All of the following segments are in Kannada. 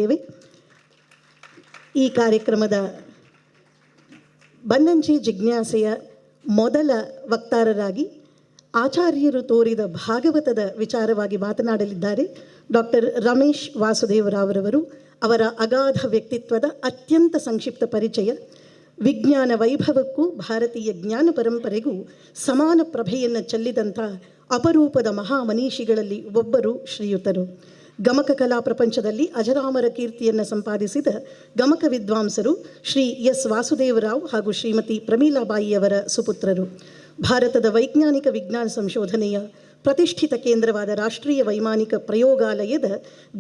ಇದ್ದೇವೆ. ಈ ಕಾರ್ಯಕ್ರಮದ ಬನ್ನಂಜೆ ಜಿಜ್ಞಾಸೆಯ ಮೊದಲ ವಕ್ತಾರರಾಗಿ ಆಚಾರ್ಯರು ತೋರಿದ ಭಾಗವತದ ವಿಚಾರವಾಗಿ ಮಾತನಾಡಲಿದ್ದಾರೆ ಡಾಕ್ಟರ್ ರಮೇಶ್ ವಾಸುದೇವರಾವ್. ಅವರ ಅಗಾಧ ವ್ಯಕ್ತಿತ್ವದ ಅತ್ಯಂತ ಸಂಕ್ಷಿಪ್ತ ಪರಿಚಯ, ವಿಜ್ಞಾನ ವೈಭವಕ್ಕೂ ಭಾರತೀಯ ಜ್ಞಾನ ಪರಂಪರೆಗೂ ಸಮಾನ ಪ್ರಭೆಯನ್ನು ಚೆಲ್ಲಿದಂಥ ಅಪರೂಪದ ಮಹಾಮನೀಷಿಗಳಲ್ಲಿ ಒಬ್ಬರು ಶ್ರೀಯುತರು. ಗಮಕ ಕಲಾ ಪ್ರಪಂಚದಲ್ಲಿ ಅಜರಾಮರ ಕೀರ್ತಿಯನ್ನು ಸಂಪಾದಿಸಿದ ಗಮಕ ವಿದ್ವಾಂಸರು ಶ್ರೀ ಎಸ್ ವಾಸುದೇವರಾವ್ ಹಾಗೂ ಶ್ರೀಮತಿ ಪ್ರಮೀಲಾಬಾಯಿಯವರ ಸುಪುತ್ರರು. ಭಾರತದ ವೈಜ್ಞಾನಿಕ ವಿಜ್ಞಾನ ಸಂಶೋಧನೆಯ ಪ್ರತಿಷ್ಠಿತ ಕೇಂದ್ರವಾದ ರಾಷ್ಟ್ರೀಯ ವೈಮಾನಿಕ ಪ್ರಯೋಗಾಲಯದ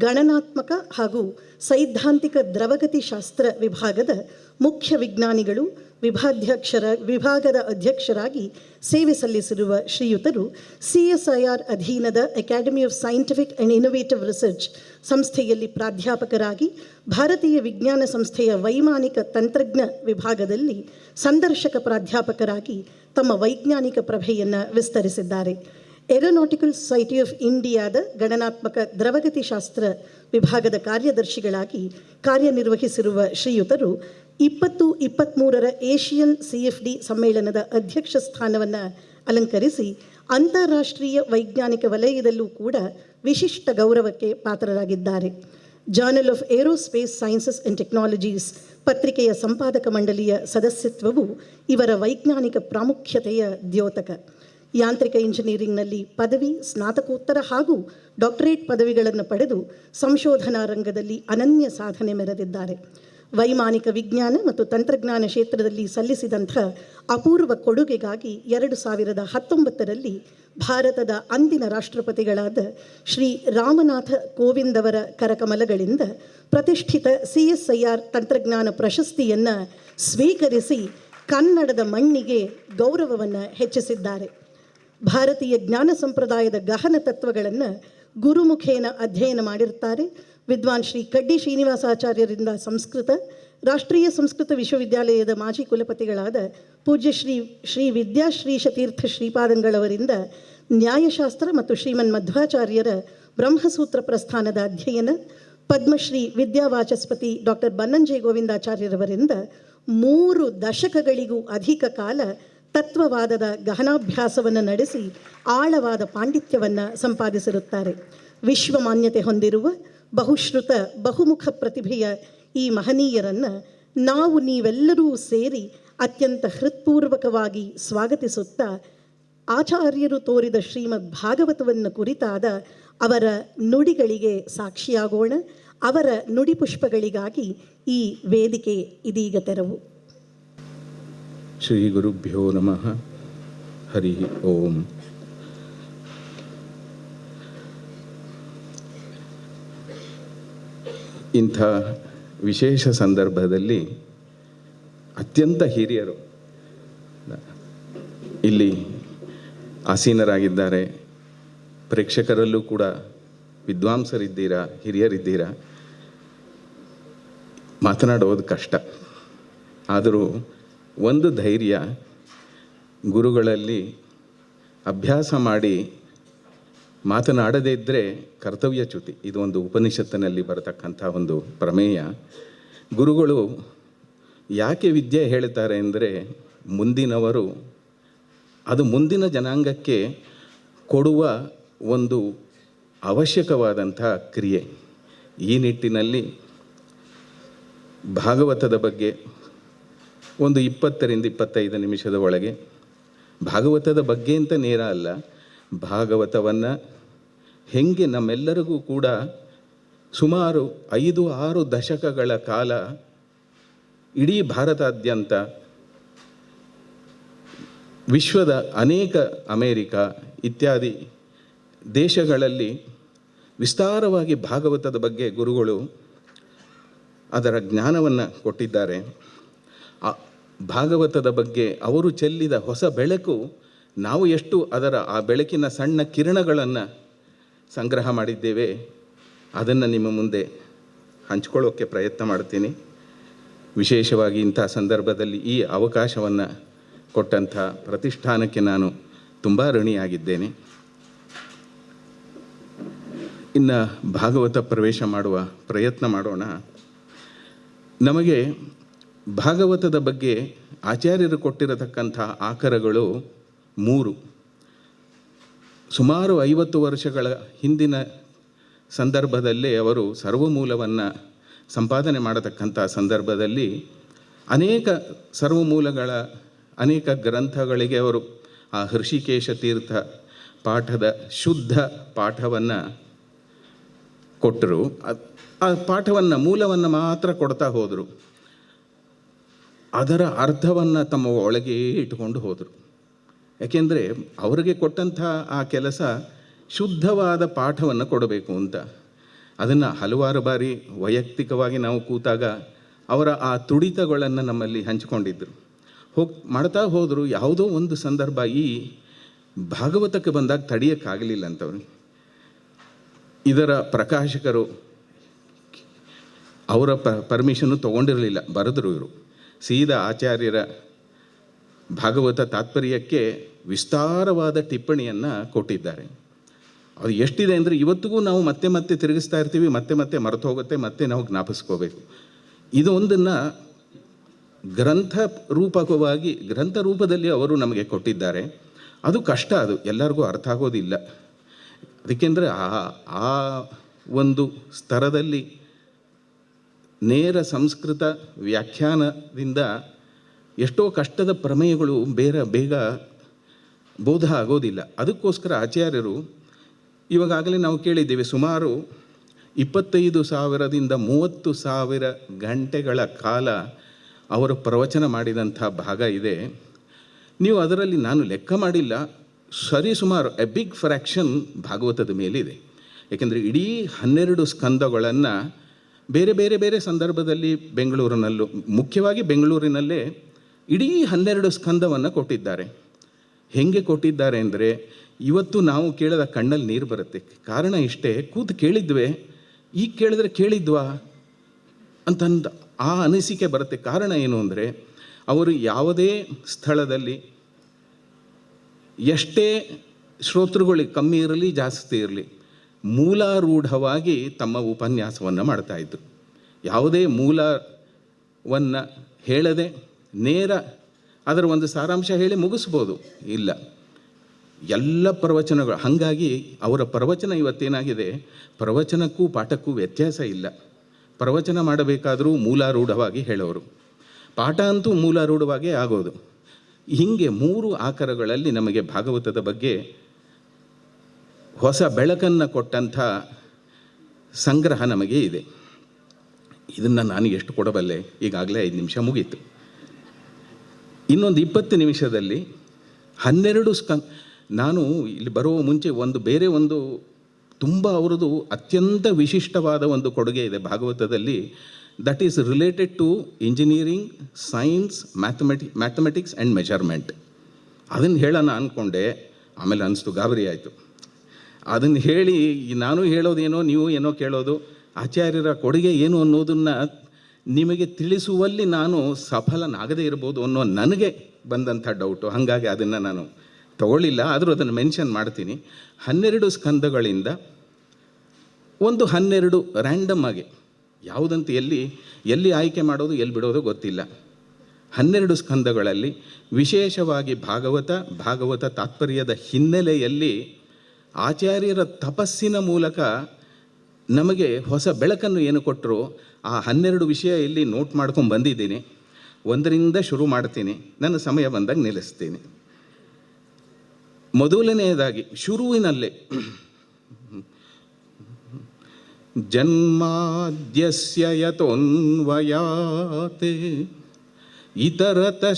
ಗಣನಾತ್ಮಕ ಹಾಗೂ ಸೈದ್ಧಾಂತಿಕ ದ್ರವಗತಿ ಶಾಸ್ತ್ರ ವಿಭಾಗದ ಮುಖ್ಯ ವಿಜ್ಞಾನಿಗಳು, ವಿಭಾಗದ ಅಧ್ಯಕ್ಷರಾಗಿ ಸೇವೆ ಸಲ್ಲಿಸಿರುವ ಶ್ರೀಯುತರು CSIR ಅಧೀನದ academy of scientific and innovative research ಸಂಸ್ಥೆಯಲ್ಲಿ ಪ್ರಾಧ್ಯಾಪಕರಾಗಿ, ಭಾರತೀಯ ವಿಜ್ಞಾನ ಸಂಸ್ಥೆಯ ವೈಮಾನಿಕ ತಂತ್ರಜ್ಞ ವಿಭಾಗದಲ್ಲಿ ಸಂದರ್ಶಕ ಪ್ರಾಧ್ಯಾಪಕರಾಗಿ ತಮ್ಮ ವೈಜ್ಞಾನಿಕ ಪ್ರಭೆಯನ್ನು ವಿಸ್ತರಿಸಿದ್ದಾರೆ. ಏರೋನಾಟಿಕಲ್ ಸೊಸೈಟಿ ಆಫ್ ಇಂಡಿಯಾದ ಗಣನಾತ್ಮಕ ದ್ರವಗತಿ ಶಾಸ್ತ್ರ ವಿಭಾಗದ ಕಾರ್ಯದರ್ಶಿಗಳಾಗಿ ಕಾರ್ಯನಿರ್ವಹಿಸಿರುವ ಶ್ರೀಯುತರು 2023 ಏಷಿಯನ್ CFD ಸಮ್ಮೇಳನದ ಅಧ್ಯಕ್ಷ ಸ್ಥಾನವನ್ನು ಅಲಂಕರಿಸಿ ಅಂತಾರಾಷ್ಟ್ರೀಯ ವೈಜ್ಞಾನಿಕ ವಲಯದಲ್ಲೂ ಕೂಡ ವಿಶಿಷ್ಟ ಗೌರವಕ್ಕೆ ಪಾತ್ರರಾಗಿದ್ದಾರೆ. Journal of aerospace sciences and technologies ಪತ್ರಿಕೆಯ ಸಂಪಾದಕ ಮಂಡಳಿಯ ಸದಸ್ಯತ್ವವು ಇವರ ವೈಜ್ಞಾನಿಕ ಪ್ರಾಮುಖ್ಯತೆಯ ದ್ಯೋತಕ. ಯಾಂತ್ರಿಕ ಇಂಜಿನಿಯರಿಂಗ್ನಲ್ಲಿ ಪದವಿ, ಸ್ನಾತಕೋತ್ತರ ಹಾಗೂ ಡಾಕ್ಟರೇಟ್ ಪದವಿಗಳನ್ನು ಪಡೆದು ಸಂಶೋಧನಾ ರಂಗದಲ್ಲಿ ಅನನ್ಯ ಸಾಧನೆ ಮೆರೆದಿದ್ದಾರೆ. ವೈಮಾನಿಕ ವಿಜ್ಞಾನ ಮತ್ತು ತಂತ್ರಜ್ಞಾನ ಕ್ಷೇತ್ರದಲ್ಲಿ ಸಲ್ಲಿಸಿದಂಥ ಅಪೂರ್ವ ಕೊಡುಗೆಗಾಗಿ 2019ರಲ್ಲಿ ಭಾರತದ ಅಂದಿನ ರಾಷ್ಟ್ರಪತಿಗಳಾದ ಶ್ರೀ ರಾಮನಾಥ ಕೋವಿಂದ್ ಅವರ ಕರಕಮಲಗಳಿಂದ ಪ್ರತಿಷ್ಠಿತ CSIR ತಂತ್ರಜ್ಞಾನ ಪ್ರಶಸ್ತಿಯನ್ನು ಸ್ವೀಕರಿಸಿ ಕನ್ನಡದ ಮಣ್ಣಿಗೆ ಗೌರವವನ್ನು ಹೆಚ್ಚಿಸಿದ್ದಾರೆ. ಭಾರತೀಯ ಜ್ಞಾನ ಸಂಪ್ರದಾಯದ ಗಹನ ತತ್ವಗಳನ್ನು ಗುರುಮುಖೇನ ಅಧ್ಯಯನ ಮಾಡಿರುತ್ತಾರೆ. ವಿದ್ವಾನ್ ಶ್ರೀ ಕಡ್ಡಿ ಶ್ರೀನಿವಾಸಾಚಾರ್ಯರಿಂದ ಸಂಸ್ಕೃತ, ರಾಷ್ಟ್ರೀಯ ಸಂಸ್ಕೃತ ವಿಶ್ವವಿದ್ಯಾಲಯದ ಮಾಜಿ ಕುಲಪತಿಗಳಾದ ಪೂಜ್ಯ ಶ್ರೀ ವಿದ್ಯಾಶ್ರೀಶ ತೀರ್ಥ ಶ್ರೀಪಾದಂಗಳವರಿಂದ ನ್ಯಾಯಶಾಸ್ತ್ರ ಮತ್ತು ಶ್ರೀಮನ್ ಮಧ್ವಾಚಾರ್ಯರ ಬ್ರಹ್ಮಸೂತ್ರ ಪ್ರಸ್ಥಾನದ ಅಧ್ಯಯನ, ಪದ್ಮಶ್ರೀ ವಿದ್ಯಾವಾಚಸ್ಪತಿ ಡಾಕ್ಟರ್ ಬನ್ನಂಜೆ ಗೋವಿಂದಾಚಾರ್ಯರವರಿಂದ 3 ದಶಕಗಳಿಗೂ ಅಧಿಕ ಕಾಲ ತತ್ವವಾದದ ಗಹನಾಭ್ಯಾಸವನ್ನು ನಡೆಸಿ ಆಳವಾದ ಪಾಂಡಿತ್ಯವನ್ನು ಸಂಪಾದಿಸಿರುತ್ತಾರೆ. ವಿಶ್ವಮಾನ್ಯತೆ ಹೊಂದಿರುವ ಬಹುಶ್ರುತ ಬಹುಮುಖ ಪ್ರತಿಭೆಯ ಈ ಮಹನೀಯರನ್ನು ನೀವೆಲ್ಲರೂ ಸೇರಿ ಅತ್ಯಂತ ಹೃತ್ಪೂರ್ವಕವಾಗಿ ಸ್ವಾಗತಿಸುತ್ತಾ ಆಚಾರ್ಯರು ತೋರಿದ ಶ್ರೀಮದ್ ಭಾಗವತವನ್ನು ಕುರಿತಾದ ಅವರ ನುಡಿಗಳಿಗೆ ಸಾಕ್ಷಿಯಾಗೋಣ. ಅವರ ನುಡಿಪುಷ್ಪಗಳಿಗಾಗಿ ಈ ವೇದಿಕೆ ಇದೀಗ ತೆರವು. ಶ್ರೀ ಗುರುಭ್ಯೋ ನಮಃ. ಹರಿ ಓಂ. ಇಂಥ ವಿಶೇಷ ಸಂದರ್ಭದಲ್ಲಿ ಅತ್ಯಂತ ಹಿರಿಯರು ಇಲ್ಲಿ ಆಸೀನರಾಗಿದ್ದಾರೆ. ಪ್ರೇಕ್ಷಕರಲ್ಲೂ ಕೂಡ ವಿದ್ವಾಂಸರಿದ್ದೀರಾ, ಹಿರಿಯರಿದ್ದೀರಾ. ಮಾತನಾಡೋದು ಕಷ್ಟ, ಆದರೂ ಒಂದು ಧೈರ್ಯ, ಗುರುಗಳಲ್ಲಿ ಅಭ್ಯಾಸ ಮಾಡಿ ಮಾತನಾಡದೇ ಇದ್ದರೆ ಕರ್ತವ್ಯಚ್ಯುತಿ. ಇದು ಒಂದು ಉಪನಿಷತ್ತಿನಲ್ಲಿ ಬರತಕ್ಕಂಥ ಒಂದು ಪ್ರಮೇಯ. ಗುರುಗಳು ಯಾಕೆ ವಿದ್ಯೆ ಹೇಳ್ತಾರೆ ಅಂದರೆ, ಮುಂದಿನವರು ಅದು ಮುಂದಿನ ಜನಾಂಗಕ್ಕೆ ಕೊಡುವ ಒಂದು ಅವಶ್ಯಕವಾದಂಥ ಕ್ರಿಯೆ. ಈ ನಿಟ್ಟಿನಲ್ಲಿ ಭಾಗವತದ ಬಗ್ಗೆ ಒಂದು 20-25 ನಿಮಿಷದ ಒಳಗೆ, ಭಾಗವತದ ಬಗ್ಗೆ ಅಂತ ನೇರ ಅಲ್ಲ, ಭಾಗವತವನ್ನು ಹೆಂಗೆ ನಮ್ಮೆಲ್ಲರಿಗೂ ಕೂಡ ಸುಮಾರು 5-6 ದಶಕಗಳ ಕಾಲ ಇಡೀ ಭಾರತಾದ್ಯಂತ ವಿಶ್ವದ ಅನೇಕ ಅಮೇರಿಕ ಇತ್ಯಾದಿ ದೇಶಗಳಲ್ಲಿ ವಿಸ್ತಾರವಾಗಿ ಭಾಗವತದ ಬಗ್ಗೆ ಗುರುಗಳು ಅದರ ಜ್ಞಾನವನ್ನು ಕೊಟ್ಟಿದ್ದಾರೆ. ಭಾಗವತದ ಬಗ್ಗೆ ಅವರು ಚೆಲ್ಲಿದ ಹೊಸ ಬೆಳಕು, ನಾವು ಎಷ್ಟು ಆ ಬೆಳಕಿನ ಸಣ್ಣ ಕಿರಣಗಳನ್ನು ಸಂಗ್ರಹ ಮಾಡಿದ್ದೇವೆ, ಅದನ್ನು ನಿಮ್ಮ ಮುಂದೆ ಹಂಚ್ಕೊಳ್ಳೋಕ್ಕೆ ಪ್ರಯತ್ನ ಮಾಡ್ತೀನಿ. ವಿಶೇಷವಾಗಿ ಇಂಥ ಸಂದರ್ಭದಲ್ಲಿ ಈ ಅವಕಾಶವನ್ನು ಕೊಟ್ಟಂಥ ಪ್ರತಿಷ್ಠಾನಕ್ಕೆ ನಾನು ತುಂಬ ಋಣಿಯಾಗಿದ್ದೇನೆ. ಇನ್ನು ಭಾಗವತ ಪ್ರವೇಶ ಮಾಡುವ ಪ್ರಯತ್ನ ಮಾಡೋಣ. ನಮಗೆ ಭಾಗವತದ ಬಗ್ಗೆ ಆಚಾರ್ಯರು ಕೊಟ್ಟಿರತಕ್ಕಂಥ ಆಕರಗಳು 3. ಸುಮಾರು 50 ವರ್ಷಗಳ ಹಿಂದಿನ ಸಂದರ್ಭದಲ್ಲೇ ಅವರು ಸರ್ವಮೂಲವನ್ನು ಸಂಪಾದನೆ ಮಾಡತಕ್ಕಂಥ ಸಂದರ್ಭದಲ್ಲಿ ಅನೇಕ ಸರ್ವಮೂಲಗಳ ಅನೇಕ ಗ್ರಂಥಗಳಿಗೆ ಅವರು ಆ ಹೃಷಿಕೇಶ ತೀರ್ಥ ಪಾಠದ ಶುದ್ಧ ಪಾಠವನ್ನು ಕೊಟ್ಟರು. ಆ ಪಾಠವನ್ನು ಮೂಲವನ್ನು ಮಾತ್ರ ಕೊಡ್ತಾ ಹೋದರು. ಅದರ ಅರ್ಥವನ್ನು ತಮ್ಮ ಒಳಗೆ ಇಟ್ಟುಕೊಂಡು ಹೋದರು. ಯಾಕೆಂದರೆ ಅವರಿಗೆ ಕೊಟ್ಟಂಥ ಆ ಕೆಲಸ ಶುದ್ಧವಾದ ಪಾಠವನ್ನು ಕೊಡಬೇಕು ಅಂತ. ಅದನ್ನು ಹಲವಾರು ಬಾರಿ ವೈಯಕ್ತಿಕವಾಗಿ ನಾವು ಕೂತಾಗ ಅವರ ಆ ತುಡಿತಗಳನ್ನು ನಮ್ಮಲ್ಲಿ ಹಂಚಿಕೊಂಡಿದ್ದರು. ಮಾಡ್ತಾ ಹೋದರು. ಯಾವುದೋ ಒಂದು ಸಂದರ್ಭ ಈ ಭಾಗವತಕ್ಕೆ ಬಂದಾಗ ತಡೆಯೋಕ್ಕಾಗಲಿಲ್ಲ ಅಂತವ್ರು. ಇದರ ಪ್ರಕಾಶಕರು ಅವರ ಪರ್ಮಿಷನ್ನು ತೊಗೊಂಡಿರಲಿಲ್ಲ. ಬರೆದರು ಇವರು ಸೀದಾ ಆಚಾರ್ಯರ ಭಾಗವತ ತಾತ್ಪರ್ಯಕ್ಕೆ ವಿಸ್ತಾರವಾದ ಟಿಪ್ಪಣಿಯನ್ನು ಕೊಟ್ಟಿದ್ದಾರೆ. ಅದು ಎಷ್ಟಿದೆ ಅಂದರೆ ಇವತ್ತಿಗೂ ನಾವು ಮತ್ತೆ ಮತ್ತೆ ತಿರುಗಿಸ್ತಾ ಇರ್ತೀವಿ, ಮತ್ತೆ ಮತ್ತೆ ಮರೆತು ಹೋಗುತ್ತೆ, ಮತ್ತೆ ನಾವು ಜ್ಞಾಪಿಸ್ಕೋಬೇಕು. ಇದೊಂದನ್ನು ಗ್ರಂಥ ರೂಪದಲ್ಲಿ ಅವರು ನಮಗೆ ಕೊಟ್ಟಿದ್ದಾರೆ. ಅದು ಕಷ್ಟ, ಅದು ಎಲ್ಲರಿಗೂ ಅರ್ಥ ಆಗೋದಿಲ್ಲ. ಅದಕ್ಕೆಂದರೆ ಆ ಒಂದು ಸ್ತರದಲ್ಲಿ ನೇರ ಸಂಸ್ಕೃತ ವ್ಯಾಖ್ಯಾನದಿಂದ ಎಷ್ಟೋ ಕಷ್ಟದ ಪ್ರಮೇಯಗಳು ಬೇಗ ಬೋಧ ಆಗೋದಿಲ್ಲ. ಅದಕ್ಕೋಸ್ಕರ ಆಚಾರ್ಯರು ಇವಾಗಲೇ ನಾವು ಕೇಳಿದ್ದೇವೆ, ಸುಮಾರು 25,000ದಿಂದ 30,000 ಗಂಟೆಗಳ ಕಾಲ ಅವರು ಪ್ರವಚನ ಮಾಡಿದಂಥ ಭಾಗ ಇದೆ. ನೀವು ಅದರಲ್ಲಿ ನಾನು ಲೆಕ್ಕ ಮಾಡಿಲ್ಲ, ಸುಮಾರು ಎ ಬಿಗ್ ಫ್ರ್ಯಾಕ್ಷನ್ ಭಾಗವತದ ಮೇಲಿದೆ. ಏಕೆಂದರೆ ಇಡೀ 12 ಸ್ಕಂದಗಳನ್ನು ಬೇರೆ ಸಂದರ್ಭದಲ್ಲಿ ಬೆಂಗಳೂರಿನಲ್ಲೂ, ಮುಖ್ಯವಾಗಿ ಬೆಂಗಳೂರಿನಲ್ಲೇ ಇಡೀ 12 ಸ್ಕಂದವನ್ನು ಕೊಟ್ಟಿದ್ದಾರೆ. ಹೇಗೆ ಕೊಟ್ಟಿದ್ದಾರೆ ಅಂದರೆ ಇವತ್ತು ನಾವು ಕೇಳಿದ ಕಣ್ಣಲ್ಲಿ ನೀರು ಬರುತ್ತೆ. ಕಾರಣ ಇಷ್ಟೇ, ಕೂತು ಕೇಳಿದ್ವಿ, ಈಗ ಕೇಳಿದ್ರೆ ಕೇಳಿದ್ವಾ ಅಂತಂದು ಆ ಅನಿಸಿಕೆ ಬರುತ್ತೆ. ಕಾರಣ ಏನು ಅಂದರೆ ಅವರು ಯಾವುದೇ ಸ್ಥಳದಲ್ಲಿ ಎಷ್ಟೇ ಶ್ರೋತೃಗಳಿಗೆ ಕಮ್ಮಿ ಇರಲಿ ಜಾಸ್ತಿ ಇರಲಿ ಮೂಲಾರೂಢವಾಗಿ ತಮ್ಮ ಉಪನ್ಯಾಸವನ್ನು ಮಾಡ್ತಾಯಿದ್ರು. ಯಾವುದೇ ಮೂಲವನ್ನು ಹೇಳದೆ ನೇರ ಅದರ ಒಂದು ಸಾರಾಂಶ ಹೇಳಿ ಮುಗಿಸ್ಬೋದು, ಇಲ್ಲ ಎಲ್ಲ ಪ್ರವಚನಗಳು. ಹಾಗಾಗಿ ಅವರ ಪ್ರವಚನ ಇವತ್ತೇನಾಗಿದೆ, ಪ್ರವಚನಕ್ಕೂ ಪಾಠಕ್ಕೂ ವ್ಯತ್ಯಾಸ ಇಲ್ಲ. ಪ್ರವಚನ ಮಾಡಬೇಕಾದರೂ ಮೂಲಾರೂಢವಾಗಿ ಹೇಳೋರು, ಪಾಠ ಅಂತೂ ಮೂಲಾರೂಢವಾಗೇ ಆಗೋದು. ಹೀಗೆ 3 ಆಕರಗಳಲ್ಲಿ ನಮಗೆ ಭಾಗವತದ ಬಗ್ಗೆ ಹೊಸ ಬೆಳಕನ್ನು ಕೊಟ್ಟಂಥ ಸಂಗ್ರಹ ನಮಗೆ ಇದೆ. ಇದನ್ನು ನಾನು ಎಷ್ಟು ಕೊಡಬಲ್ಲೆ? ಈಗಾಗಲೇ 5 ನಿಮಿಷ ಮುಗೀತು. ಇನ್ನೊಂದು 20 ನಿಮಿಷದಲ್ಲಿ 12 ನಾನು ಇಲ್ಲಿ ಬರುವ ಮುಂಚೆ ಬೇರೆ ಒಂದು ತುಂಬ ಅವರದು ಅತ್ಯಂತ ವಿಶಿಷ್ಟವಾದ ಒಂದು ಕೊಡುಗೆ ಇದೆ ಭಾಗವತದಲ್ಲಿ. That is related to engineering, science, mathematics and measurement. ಅದನ್ನು ಹೇಳೋಣ ಅಂದ್ಕೊಂಡೆ, ಆಮೇಲೆ ಅನಿಸ್ತು, ಗಾಬರಿ ಆಯಿತು. ಅದನ್ನು ಹೇಳಿ ನಾನು ಹೇಳೋದೇನೋ ನೀವು ಏನೋ ಕೇಳೋದು, ಆಚಾರ್ಯರ ಕೊಡುಗೆ ಏನು ಅನ್ನೋದನ್ನು ನಿಮಗೆ ತಿಳಿಸುವಲ್ಲಿ ನಾನು ಸಫಲನಾಗದೇ ಇರ್ಬೋದು ಅನ್ನೋ ನನಗೆ ಬಂದಂಥ ಡೌಟು. ಹಾಗಾಗಿ ಅದನ್ನು ನಾನು ತಗೊಳ್ಳಿಲ್ಲ, ಆದರೂ ಅದನ್ನು ಮೆನ್ಷನ್ ಮಾಡ್ತೀನಿ. 12 ಸ್ಕಂದಗಳಿಂದ ಒಂದು 12 ರ್ಯಾಂಡಮ್ ಆಗಿ, ಯಾವುದಂತ ಎಲ್ಲಿ ಆಯ್ಕೆ ಮಾಡೋದು ಎಲ್ಲಿ ಬಿಡೋದು ಗೊತ್ತಿಲ್ಲ. 12 ಸ್ಕಂದಗಳಲ್ಲಿ ವಿಶೇಷವಾಗಿ ಭಾಗವತ ತಾತ್ಪರ್ಯದ ಹಿನ್ನೆಲೆಯಲ್ಲಿ ಆಚಾರ್ಯರ ತಪಸ್ಸಿನ ಮೂಲಕ ನಮಗೆ ಹೊಸ ಬೆಳಕನ್ನು ಏನು ಕೊಟ್ಟರು, ಆ 12 ವಿಷಯ ಇಲ್ಲಿ ನೋಟ್ ಮಾಡ್ಕೊಂಡು ಬಂದಿದ್ದೀನಿ. 1ರಿಂದ ಶುರು ಮಾಡ್ತೀನಿ, ನನ್ನ ಸಮಯ ಬಂದಾಗ ನಿಲ್ಲಿಸ್ತೀನಿ. ಮೊದಲನೆಯದಾಗಿ ಶುರುವಿನಲ್ಲೇ ಜನ್ಮಾದ್ಯಸ್ಯ ಯತೋನ್ವಯಾತ್ ಇತರತಶ್ಚಾರ್ಥೇಷು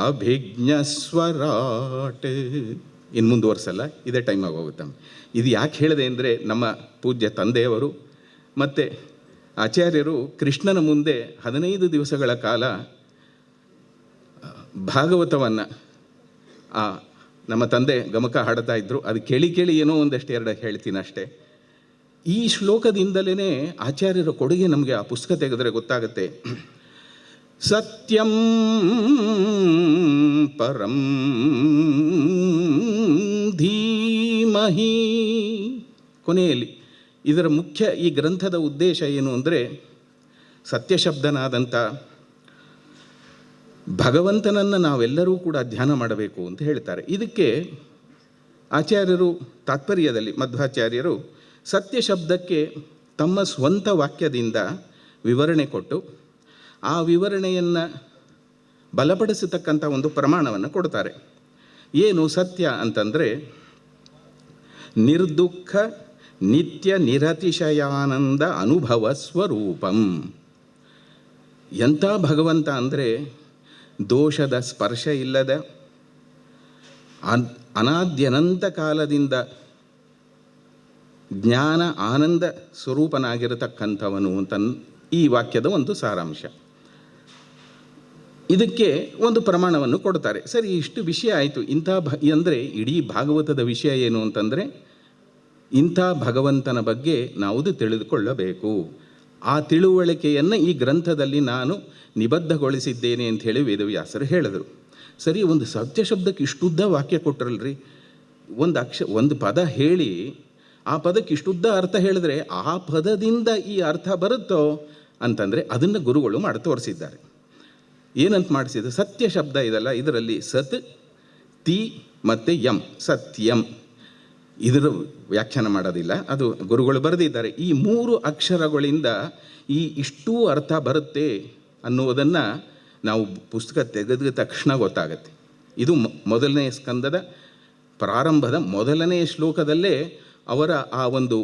ಅಭಿಜ್ಞಸ್ವರಾಟ್. ಇನ್ನು ಮುಂದುವರ್ಸಲ್ಲ, ಇದೇ ಟೈಮ್ ಆಗೋಗುತ್ತೆ. ಇದು ಯಾಕೆ ಹೇಳಿದೆ ಅಂದರೆ, ನಮ್ಮ ಪೂಜ್ಯ ತಂದೆಯವರು ಮತ್ತು ಆಚಾರ್ಯರು ಕೃಷ್ಣನ ಮುಂದೆ 15 ದಿವಸಗಳ ಕಾಲ ಭಾಗವತವನ್ನು ನಮ್ಮ ತಂದೆ ಗಮಕ ಹಾಡ್ತಾ ಇದ್ದರು. ಅದು ಕೇಳಿ ಏನೋ ಒಂದಷ್ಟು 2 ಹೇಳ್ತೀನಿ ಅಷ್ಟೇ. ಈ ಶ್ಲೋಕದಿಂದಲೇ ಆಚಾರ್ಯರ ಕೊಡುಗೆ ನಮಗೆ ಆ ಪುಸ್ತಕ ತೆಗೆದರೆ ಗೊತ್ತಾಗುತ್ತೆ. ಸತ್ಯಂ ಪರಂ ಧೀಮಹಿ. ಕೊನೆಯಲ್ಲಿ ಇದರ ಮುಖ್ಯ ಈ ಗ್ರಂಥದ ಉದ್ದೇಶ ಏನು ಅಂದರೆ ಸತ್ಯಶಬ್ದನಾದಂಥ ಭಗವಂತನನ್ನು ನಾವೆಲ್ಲರೂ ಕೂಡ ಧ್ಯಾನ ಮಾಡಬೇಕು ಅಂತ ಹೇಳ್ತಾರೆ. ಇದಕ್ಕೆ ಆಚಾರ್ಯರು ತಾತ್ಪರ್ಯದಲ್ಲಿ ಮಧ್ವಾಚಾರ್ಯರು ಸತ್ಯ ಶಬ್ದಕ್ಕೆ ತಮ್ಮ ಸ್ವಂತ ವಾಕ್ಯದಿಂದ ವಿವರಣೆ ಕೊಟ್ಟು ಆ ವಿವರಣೆಯನ್ನು ಬಲಪಡಿಸತಕ್ಕಂಥ ಒಂದು ಪ್ರಮಾಣವನ್ನು ಕೊಡ್ತಾರೆ. ಏನು ಸತ್ಯ ಅಂತಂದರೆ ನಿರ್ದುಃಖ ನಿತ್ಯ ನಿರತಿಶಯಾನಂದ ಅನುಭವ ಸ್ವರೂಪಂ. ಎಂಥ ಭಗವಂತ ಅಂದರೆ ದೋಷದ ಸ್ಪರ್ಶ ಇಲ್ಲದ ಅನಾದ್ಯನಂತ ಕಾಲದಿಂದ ಜ್ಞಾನ ಆನಂದ ಸ್ವರೂಪನಾಗಿರತಕ್ಕಂಥವನು ಅಂತ ಈ ವಾಕ್ಯದ ಒಂದು ಸಾರಾಂಶ. ಇದಕ್ಕೆ ಒಂದು ಪ್ರಮಾಣವನ್ನು ಕೊಡ್ತಾರೆ. ಸರಿ, ಇಷ್ಟು ವಿಷಯ ಆಯಿತು. ಅಂದರೆ ಇಡೀ ಭಾಗವತದ ವಿಷಯ ಏನು ಅಂತಂದರೆ ಇಂಥ ಭಗವಂತನ ಬಗ್ಗೆ ನಾವು ತಿಳಿದುಕೊಳ್ಳಬೇಕು. ಆ ತಿಳುವಳಿಕೆಯನ್ನು ಈ ಗ್ರಂಥದಲ್ಲಿ ನಾನು ನಿಬದ್ಧಗೊಳಿಸಿದ್ದೇನೆ ಅಂಥೇಳಿ ವೇದವ್ಯಾಸರು ಹೇಳಿದರು. ಸರಿ, ಒಂದು ಸತ್ಯ ಶಬ್ದಕ್ಕೆ ಇಷ್ಟುದ್ದ ವಾಕ್ಯ ಕೊಟ್ಟರಲ್ರಿ. ಒಂದು ಪದ ಹೇಳಿ ಆ ಪದಕ್ಕೆ ಇಷ್ಟುದ್ದ ಅರ್ಥ ಹೇಳಿದ್ರೆ ಆ ಪದದಿಂದ ಈ ಅರ್ಥ ಬರುತ್ತೋ ಅಂತಂದರೆ ಅದನ್ನು ಗುರುಗಳು ಮಾಡಿ ತೋರಿಸಿದ್ದಾರೆ. ಏನಂತ ಮಾಡಿಸಿದ್ರು? ಸತ್ಯ ಶಬ್ದ ಇದಲ್ಲ, ಇದರಲ್ಲಿ ಸತ್ ತಿ ಮತ್ತು ಯಂ, ಸತ್ಯಂ. ಇದರ ವ್ಯಾಖ್ಯಾನ ಮಾಡೋದಿಲ್ಲ, ಅದು ಗುರುಗಳು ಬರೆದಿದ್ದಾರೆ. ಈ 3 ಅಕ್ಷರಗಳಿಂದ ಇಷ್ಟೂ ಅರ್ಥ ಬರುತ್ತೆ ಅನ್ನುವುದನ್ನು ನಾವು ಪುಸ್ತಕ ತೆಗೆದ ತಕ್ಷಣ ಗೊತ್ತಾಗತ್ತೆ. ಇದು ಮೊದಲನೇ ಸ್ಕಂದದ ಪ್ರಾರಂಭದ ಮೊದಲನೇ ಶ್ಲೋಕದಲ್ಲೇ ಅವರ ಆ ಒಂದು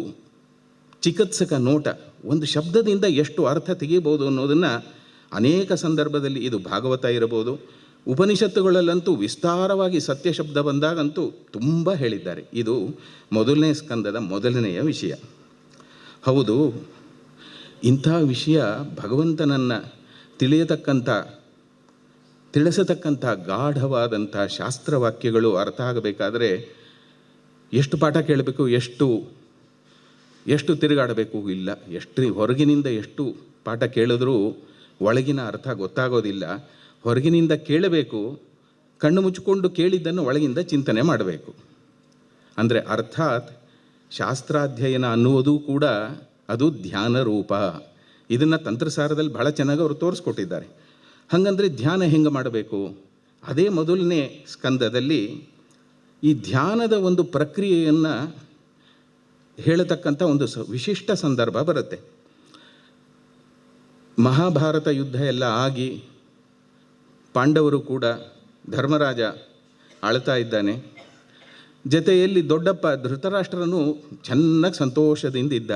ಚಿಕಿತ್ಸಕ ನೋಟ, ಒಂದು ಶಬ್ದದಿಂದ ಎಷ್ಟು ಅರ್ಥ ತೆಗಿಬೋದು ಅನ್ನೋದನ್ನು ಅನೇಕ ಸಂದರ್ಭದಲ್ಲಿ, ಇದು ಭಾಗವತ ಇರಬಹುದು, ಉಪನಿಷತ್ತುಗಳಲ್ಲಂತೂ ವಿಸ್ತಾರವಾಗಿ ಸತ್ಯ ಶಬ್ದ ಬಂದಾಗಂತೂ ತುಂಬ ಹೇಳಿದ್ದಾರೆ. ಇದು ಮೊದಲನೇ ಸ್ಕಂದದ ಮೊದಲನೆಯ ವಿಷಯ. ಹೌದು, ಇಂಥ ವಿಷಯ ಭಗವಂತನನ್ನು ತಿಳಿಸತಕ್ಕಂಥ ಗಾಢವಾದಂಥ ಶಾಸ್ತ್ರವಾಕ್ಯಗಳು ಅರ್ಥ ಆಗಬೇಕಾದ್ರೆ ಎಷ್ಟು ಪಾಠ ಕೇಳಬೇಕು, ಎಷ್ಟು ತಿರುಗಾಡಬೇಕು? ಇಲ್ಲ, ಹೊರಗಿನಿಂದ ಎಷ್ಟು ಪಾಠ ಕೇಳಿದ್ರೂ ಒಳಗಿನ ಅರ್ಥ ಗೊತ್ತಾಗೋದಿಲ್ಲ. ಹೊರಗಿನಿಂದ ಕೇಳಬೇಕು, ಕಣ್ಣು ಮುಚ್ಚಿಕೊಂಡು ಕೇಳಿದ್ದನ್ನು ಒಳಗಿಂದ ಚಿಂತನೆ ಮಾಡಬೇಕು. ಅಂದರೆ ಅರ್ಥಾತ್ ಶಾಸ್ತ್ರಾಧ್ಯಯನ ಅನ್ನುವುದು ಕೂಡ ಅದು ಧ್ಯಾನ ರೂಪ. ಇದನ್ನು ತಂತ್ರಸಾರದಲ್ಲಿ ಬಹಳ ಚೆನ್ನಾಗಿ ಅವರು ತೋರಿಸ್ಕೊಟ್ಟಿದ್ದಾರೆ. ಹಾಗಂದರೆ ಧ್ಯಾನ ಹೆಂಗೆ ಮಾಡಬೇಕು? ಅದೇ ಮೊದಲನೇ ಸ್ಕಂದದಲ್ಲಿ ಈ ಧ್ಯಾನದ ಒಂದು ಪ್ರಕ್ರಿಯೆಯನ್ನು ಹೇಳತಕ್ಕಂಥ ಒಂದು ವಿಶಿಷ್ಟ ಸಂದರ್ಭ ಬರುತ್ತೆ. ಮಹಾಭಾರತ ಯುದ್ಧ ಎಲ್ಲ ಆಗಿ ಪಾಂಡವರು ಕೂಡ, ಧರ್ಮರಾಜ ಆಳ್ತಾ ಇದ್ದಾನೆ, ಜೊತೆಯಲ್ಲಿ ದೊಡ್ಡಪ್ಪ ಧೃತರಾಷ್ಟ್ರನು ಚೆನ್ನಾಗಿ ಸಂತೋಷದಿಂದ ಇದ್ದ.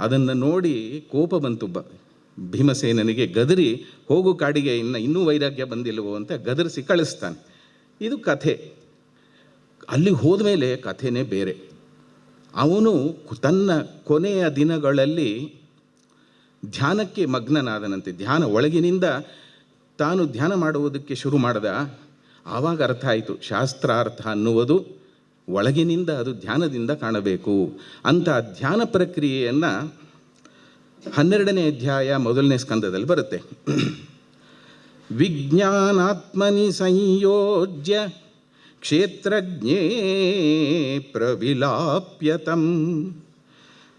ಅದನ್ನು ನೋಡಿ ಕೋಪ ಬಂತು ಭೀಮಸೇನನಿಗೆ. ಗದರಿ, ಹೋಗು ಕಾಡಿಗೆ, ಇನ್ನೂ ವೈರಾಗ್ಯ ಬಂದಿಲ್ಲವೋ ಅಂತ ಗದರಿಸಿ ಕಳಿಸ್ತಾನೆ. ಇದು ಕಥೆ. ಅಲ್ಲಿ ಹೋದ್ಮೇಲೆ ಕಥೆನೇ ಬೇರೆ. ಅವನು ತನ್ನ ಕೊನೆಯ ದಿನಗಳಲ್ಲಿ ಧ್ಯಾನಕ್ಕೆ ಮಗ್ನನಾದನಂತೆ. ಧ್ಯಾನ ಒಳಗಿನಿಂದ ತಾನು ಧ್ಯಾನ ಮಾಡುವುದಕ್ಕೆ ಶುರು ಮಾಡಿದ. ಆವಾಗ ಅರ್ಥ ಆಯಿತು, ಶಾಸ್ತ್ರಾರ್ಥ ಅನ್ನುವುದು ಒಳಗಿನಿಂದ, ಅದು ಧ್ಯಾನದಿಂದ ಕಾಣಬೇಕು ಅಂತ. ಧ್ಯಾನ ಪ್ರಕ್ರಿಯೆಯನ್ನು 12ನೇ ಅಧ್ಯಾಯ ಮೊದಲನೇ ಸ್ಕಂದದಲ್ಲಿ ಬರುತ್ತೆ. ವಿಜ್ಞಾನಾತ್ಮನಿ ಸಂಯೋಜ್ಯ ಕ್ಷೇತ್ರಜ್ಞೇ ಪ್ರವಿಲಾಪ್ಯತಂ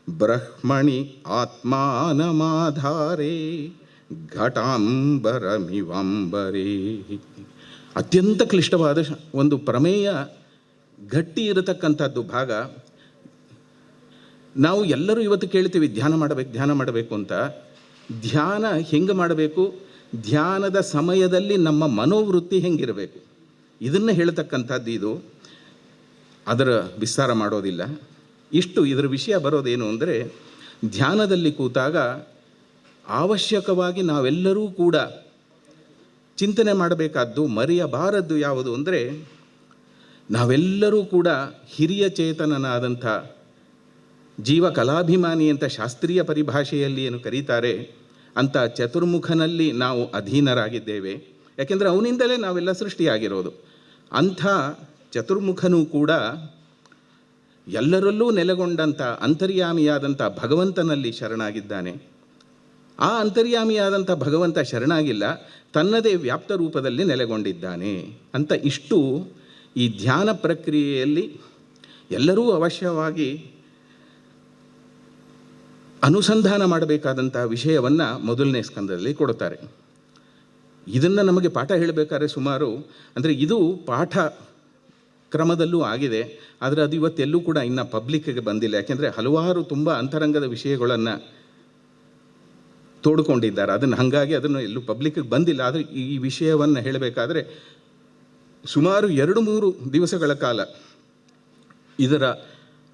ಬ್ರಹ್ಮಣಿ ಆತ್ಮಾನಮಾಧಾರೇ ಘಟಾಂಬರಮಿವಂಬರೇ. ಅತ್ಯಂತ ಕ್ಲಿಷ್ಟವಾದ ಒಂದು ಪ್ರಮೇಯ, ಗಟ್ಟಿ ಇರತಕ್ಕಂಥದ್ದು ಭಾಗ. ನಾವು ಎಲ್ಲರೂ ಇವತ್ತು ಕೇಳ್ತೀವಿ ಧ್ಯಾನ ಮಾಡಬೇಕು ಅಂತ. ಧ್ಯಾನ ಹೆಂಗೆ ಮಾಡಬೇಕು? ಧ್ಯಾನದ ಸಮಯದಲ್ಲಿ ನಮ್ಮ ಮನೋವೃತ್ತಿ ಹೆಂಗಿರಬೇಕು, ಇದನ್ನು ಹೇಳ್ತಕ್ಕಂಥದ್ದು ಇದು. ಅದರ ವಿಸ್ತಾರ ಮಾಡೋದಿಲ್ಲ. ಇದರ ವಿಷಯ ಬರೋದೇನು ಅಂದರೆ, ಧ್ಯಾನದಲ್ಲಿ ಕೂತಾಗ ಅವಶ್ಯಕವಾಗಿ ನಾವೆಲ್ಲರೂ ಕೂಡ ಚಿಂತನೆ ಮಾಡಬೇಕಾದ್ದು, ಮರೆಯಬಾರದ್ದು ಯಾವುದು ಅಂದರೆ, ನಾವೆಲ್ಲರೂ ಕೂಡ ಹಿರಿಯ ಚೇತನನಾದಂಥ ಜೀವ ಕಲಾಭಿಮಾನಿ ಅಂತ ಶಾಸ್ತ್ರೀಯ ಪರಿಭಾಷೆಯಲ್ಲಿ ಏನು ಕರೀತಾರೆ ಅಂಥ ಚತುರ್ಮುಖನಲ್ಲಿ ನಾವು ಅಧೀನರಾಗಿದ್ದೇವೆ. ಯಾಕೆಂದರೆ ಅವನಿಂದಲೇ ನಾವೆಲ್ಲ ಸೃಷ್ಟಿಯಾಗಿರೋದು. ಅಂಥ ಚತುರ್ಮುಖನೂ ಕೂಡ ಎಲ್ಲರಲ್ಲೂ ನೆಲೆಗೊಂಡಂಥ ಅಂತರ್ಯಾಮಿಯಾದಂಥ ಭಗವಂತನಲ್ಲಿ ಶರಣಾಗಿದ್ದಾನೆ. ಆ ಅಂತರ್ಯಾಮಿಯಾದಂಥ ಭಗವಂತ ಶರಣಾಗಿಲ್ಲ, ತನ್ನದೇ ವ್ಯಾಪ್ತ ರೂಪದಲ್ಲಿ ನೆಲೆಗೊಂಡಿದ್ದಾನೆ ಅಂತ. ಇಷ್ಟು ಈ ಧ್ಯಾನ ಪ್ರಕ್ರಿಯೆಯಲ್ಲಿ ಎಲ್ಲರೂ ಅವಶ್ಯವಾಗಿ ಅನುಸಂಧಾನ ಮಾಡಬೇಕಾದಂಥ ವಿಷಯವನ್ನು ಮೊದಲನೇ ಸ್ಕಂದದಲ್ಲಿ ಕೊಡುತ್ತಾರೆ. ಇದನ್ನು ನಮಗೆ ಪಾಠ ಹೇಳಬೇಕಾದ್ರೆ ಸುಮಾರು ಅಂದರೆ ಇದು ಪಾಠ ಕ್ರಮದಲ್ಲೂ ಆಗಿದೆ, ಆದರೆ ಅದು ಇವತ್ತೆಲ್ಲೂ ಕೂಡ ಇನ್ನು ಪಬ್ಲಿಕ್ಗೆ ಬಂದಿಲ್ಲ. ಯಾಕೆಂದರೆ ಹಲವಾರು ತುಂಬ ಅಂತರಂಗದ ವಿಷಯಗಳನ್ನು ತೋಡ್ಕೊಂಡಿದ್ದಾರೆ, ಹಾಗಾಗಿ ಅದನ್ನು ಎಲ್ಲೂ ಪಬ್ಲಿಕ್ಗೆ ಬಂದಿಲ್ಲ. ಆದರೆ ಈ ವಿಷಯವನ್ನು ಹೇಳಬೇಕಾದ್ರೆ ಸುಮಾರು 2-3 ದಿವಸಗಳ ಕಾಲ ಇದರ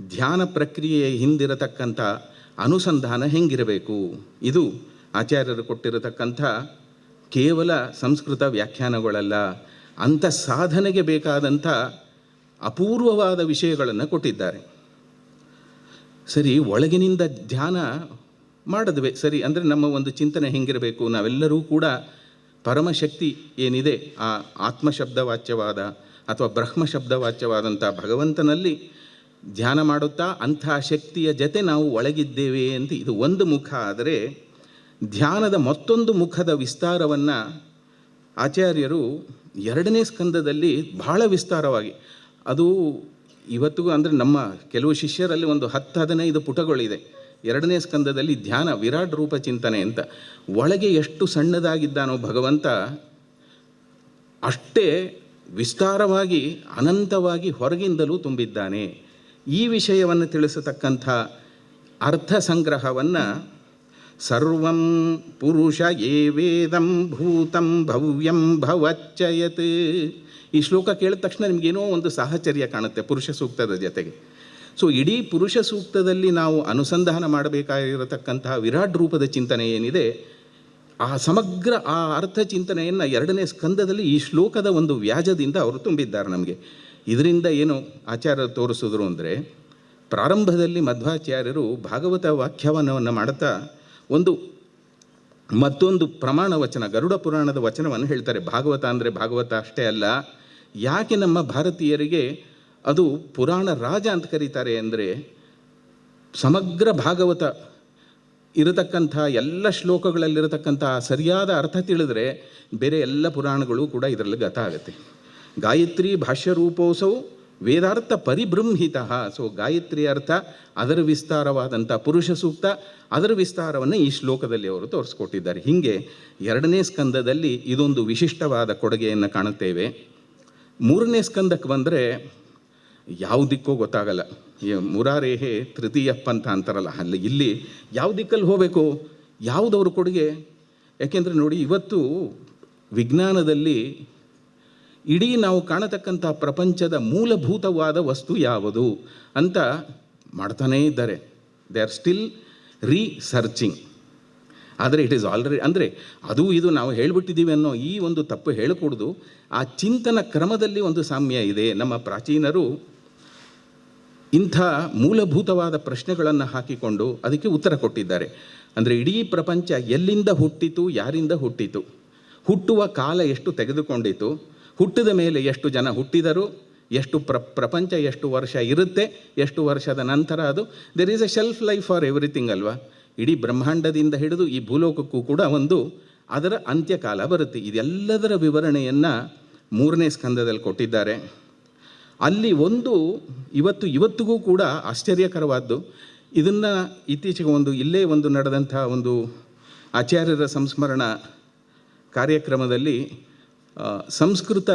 ಧ್ಯಾನ ಪ್ರಕ್ರಿಯೆಯ ಹಿಂದಿರತಕ್ಕಂಥ ಅನುಸಂಧಾನ ಹೆಂಗಿರಬೇಕು, ಇದು ಆಚಾರ್ಯರು ಕೊಟ್ಟಿರತಕ್ಕಂಥ ಕೇವಲ ಸಂಸ್ಕೃತ ವ್ಯಾಖ್ಯಾನಗಳಲ್ಲ, ಅಂಥ ಸಾಧನೆಗೆ ಬೇಕಾದಂಥ ಅಪೂರ್ವವಾದ ವಿಷಯಗಳನ್ನು ಕೊಟ್ಟಿದ್ದಾರೆ. ಸರಿ, ಒಳಗಿನಿಂದ ಧ್ಯಾನ ಮಾಡಿದ್ವಿ ಸರಿ, ಅಂದರೆ ನಮ್ಮ ಒಂದು ಚಿಂತನೆ ಹೆಂಗಿರಬೇಕು, ನಾವೆಲ್ಲರೂ ಕೂಡ ಪರಮಶಕ್ತಿ ಏನಿದೆ ಆ ಆತ್ಮಶಬ್ದವಾಚ್ಯವಾದ ಅಥವಾ ಬ್ರಹ್ಮಶಬ್ದವಾಚ್ಯವಾದಂಥ ಭಗವಂತನಲ್ಲಿ ಧ್ಯಾನ ಮಾಡುತ್ತಾ ಅಂಥ ಶಕ್ತಿಯ ಜೊತೆ ನಾವು ಒಳಗಿದ್ದೇವೆ ಅಂತ ಇದು ಒಂದು ಮುಖ. ಆದರೆ ಧ್ಯಾನದ ಮತ್ತೊಂದು ಮುಖದ ವಿಸ್ತಾರವನ್ನು ಆಚಾರ್ಯರು 2ನೇ ಸ್ಕಂದದಲ್ಲಿ ಬಹಳ ವಿಸ್ತಾರವಾಗಿ, ಅದು ಇವತ್ತಿಗೂ ಅಂದರೆ ನಮ್ಮ ಕೆಲವು ಶಿಷ್ಯರಲ್ಲಿ ಒಂದು 10-15 ಪುಟಗಳಿದೆ 2ನೇ ಸ್ಕಂದದಲ್ಲಿ ಧ್ಯಾನ ವಿರಾಟ್ ರೂಪ ಚಿಂತನೆ ಅಂತ. ಒಳಗೆ ಎಷ್ಟು ಸಣ್ಣದಾಗಿದ್ದಾನೋ ಭಗವಂತ ಅಷ್ಟೇ ವಿಸ್ತಾರವಾಗಿ ಅನಂತವಾಗಿ ಹೊರಗಿಂದಲೂ ತುಂಬಿದ್ದಾನೆ. ಈ ವಿಷಯವನ್ನು ತಿಳಿಸತಕ್ಕಂಥ ಅರ್ಥ ಸಂಗ್ರಹವನ್ನು ಸರ್ವಂ ಪುರುಷ ಯೇ ವೇದಂ ಭೂತಂ ಭವ್ಯಂ ಭವಚ್ಚಯತ್, ಈ ಶ್ಲೋಕ ಕೇಳಿದ ತಕ್ಷಣ ನಿಮಗೇನೋ ಒಂದು ಸಾಹಚರ್ಯ ಕಾಣುತ್ತೆ ಪುರುಷ ಸೂಕ್ತದ ಜೊತೆಗೆ. ಸೊ ಇಡೀ ಪುರುಷ ಸೂಕ್ತದಲ್ಲಿ ನಾವು ಅನುಸಂಧಾನ ಮಾಡಬೇಕಾಗಿರತಕ್ಕಂತಹ ವಿರಾಟ್ ರೂಪದ ಚಿಂತನೆ ಏನಿದೆ, ಆ ಸಮಗ್ರ ಆ ಅರ್ಥ ಚಿಂತನೆಯನ್ನು 2ನೇ ಸ್ಕಂದದಲ್ಲಿ ಈ ಶ್ಲೋಕದ ಒಂದು ವ್ಯಾಜದಿಂದ ಅವರು ತುಂಬಿದ್ದಾರೆ ನಮಗೆ. ಇದರಿಂದ ಏನು ಆಚಾರ್ಯರು ತೋರಿಸಿದ್ರು ಅಂದರೆ, ಪ್ರಾರಂಭದಲ್ಲಿ ಮಧ್ವಾಚಾರ್ಯರು ಭಾಗವತ ವ್ಯಾಖ್ಯಾನವನ್ನು ಮಾಡುತ್ತಾ ಮತ್ತೊಂದು ಪ್ರಮಾಣ ವಚನ ಗರುಡ ಪುರಾಣದ ವಚನವನ್ನು ಹೇಳ್ತಾರೆ. ಭಾಗವತ ಅಂದರೆ ಭಾಗವತ ಅಷ್ಟೇ ಅಲ್ಲ, ಯಾಕೆ ನಮ್ಮ ಭಾರತೀಯರಿಗೆ ಅದು ಪುರಾಣ ರಾಜ ಅಂತ ಕರೀತಾರೆ ಅಂದರೆ, ಸಮಗ್ರ ಭಾಗವತ ಇರತಕ್ಕಂಥ ಎಲ್ಲ ಶ್ಲೋಕಗಳಲ್ಲಿರತಕ್ಕಂಥ ಸರಿಯಾದ ಅರ್ಥ ತಿಳಿದ್ರೆ ಬೇರೆ ಎಲ್ಲ ಪುರಾಣಗಳು ಕೂಡ ಇದರಲ್ಲಿ ಗತ ಆಗುತ್ತೆ. ಗಾಯತ್ರಿ ಭಾಷ್ಯರೂಪೋಸೌ ವೇದಾರ್ಥ ಪರಿಬೃಂಹಿತ. ಸೊ ಗಾಯತ್ರಿ ಅರ್ಥ, ಅದರ ವಿಸ್ತಾರವಾದಂಥ ಪುರುಷ ಸೂಕ್ತ, ಅದರ ವಿಸ್ತಾರವನ್ನು ಈ ಶ್ಲೋಕದಲ್ಲಿ ಅವರು ತೋರಿಸ್ಕೊಟ್ಟಿದ್ದಾರೆ. ಹೀಗೆ 2ನೇ ಸ್ಕಂದದಲ್ಲಿ ಇದೊಂದು ವಿಶಿಷ್ಟವಾದ ಕೊಡುಗೆಯನ್ನು ಕಾಣುತ್ತೇವೆ. 3ನೇ ಸ್ಕಂದಕ್ಕೆ ಬಂದರೆ ಯಾವ ದಿಕ್ಕೋ ಗೊತ್ತಾಗಲ್ಲ. ಮುರಾರೇಹೇ ತೃತೀಯ ಪಂಥ ಅಂತಾರಲ್ಲ, ಇಲ್ಲಿ ಯಾವ ದಿಕ್ಕಲ್ಲಿ ಹೋಗಬೇಕು, ಯಾವುದವ್ರ ಕೊಡುಗೆ. ಯಾಕೆಂದರೆ ನೋಡಿ, ಇವತ್ತು ವಿಜ್ಞಾನದಲ್ಲಿ ಇಡೀ ನಾವು ಕಾಣತಕ್ಕಂಥ ಪ್ರಪಂಚದ ಮೂಲಭೂತವಾದ ವಸ್ತು ಯಾವುದು ಅಂತ ಮಾಡ್ತಾನೇ ಇದ್ದಾರೆ. They are still researching. ಆದರೆ ಇಟ್ ಈಸ್ ಆಲ್ರೆಡಿ, ಅಂದರೆ ಅದು ಇದು ನಾವು ಹೇಳಿಬಿಟ್ಟಿದ್ದೀವಿ ಅನ್ನೋ ಈ ಒಂದು ತಪ್ಪು ಹೇಳಿಕೊಡ್ದು. ಆ ಚಿಂತನ ಕ್ರಮದಲ್ಲಿ ಒಂದು ಸಾಮ್ಯ ಇದೆ. ನಮ್ಮ ಪ್ರಾಚೀನರು ಇಂಥ ಮೂಲಭೂತವಾದ ಪ್ರಶ್ನೆಗಳನ್ನು ಹಾಕಿಕೊಂಡು ಅದಕ್ಕೆ ಉತ್ತರ ಕೊಟ್ಟಿದ್ದಾರೆ. ಅಂದರೆ ಇಡೀ ಪ್ರಪಂಚ ಎಲ್ಲಿಂದ ಹುಟ್ಟಿತು, ಯಾರಿಂದ ಹುಟ್ಟಿತು, ಹುಟ್ಟುವ ಕಾಲ ಎಷ್ಟು ತೆಗೆದುಕೊಂಡಿತು, ಹುಟ್ಟಿದ ಮೇಲೆ ಎಷ್ಟು ಜನ ಹುಟ್ಟಿದರು, ಎಷ್ಟು ಪ್ರಪಂಚ ಎಷ್ಟು ವರ್ಷ ಇರುತ್ತೆ, ಎಷ್ಟು ವರ್ಷದ ನಂತರ ಅದು, there is a shelf life for everything ಅಲ್ವಾ. ಇಡೀ ಬ್ರಹ್ಮಾಂಡದಿಂದ ಹಿಡಿದು ಈ ಭೂಲೋಕಕ್ಕೂ ಕೂಡ ಅದರ ಅಂತ್ಯಕಾಲ ಬರುತ್ತೆ. ಇದೆಲ್ಲದರ ವಿವರಣೆಯನ್ನು 3ನೇ ಸ್ಕಂದದಲ್ಲಿ ಕೊಟ್ಟಿದ್ದಾರೆ. ಅಲ್ಲಿ ಇವತ್ತಿಗೂ ಕೂಡ ಆಶ್ಚರ್ಯಕರವಾದ್ದು, ಇದನ್ನು ಇತ್ತೀಚೆಗೆ ಇಲ್ಲೇ ನಡೆದಂಥ ಆಚಾರ್ಯರ ಸಂಸ್ಮರಣ ಕಾರ್ಯಕ್ರಮದಲ್ಲಿ ಸಂಸ್ಕೃತ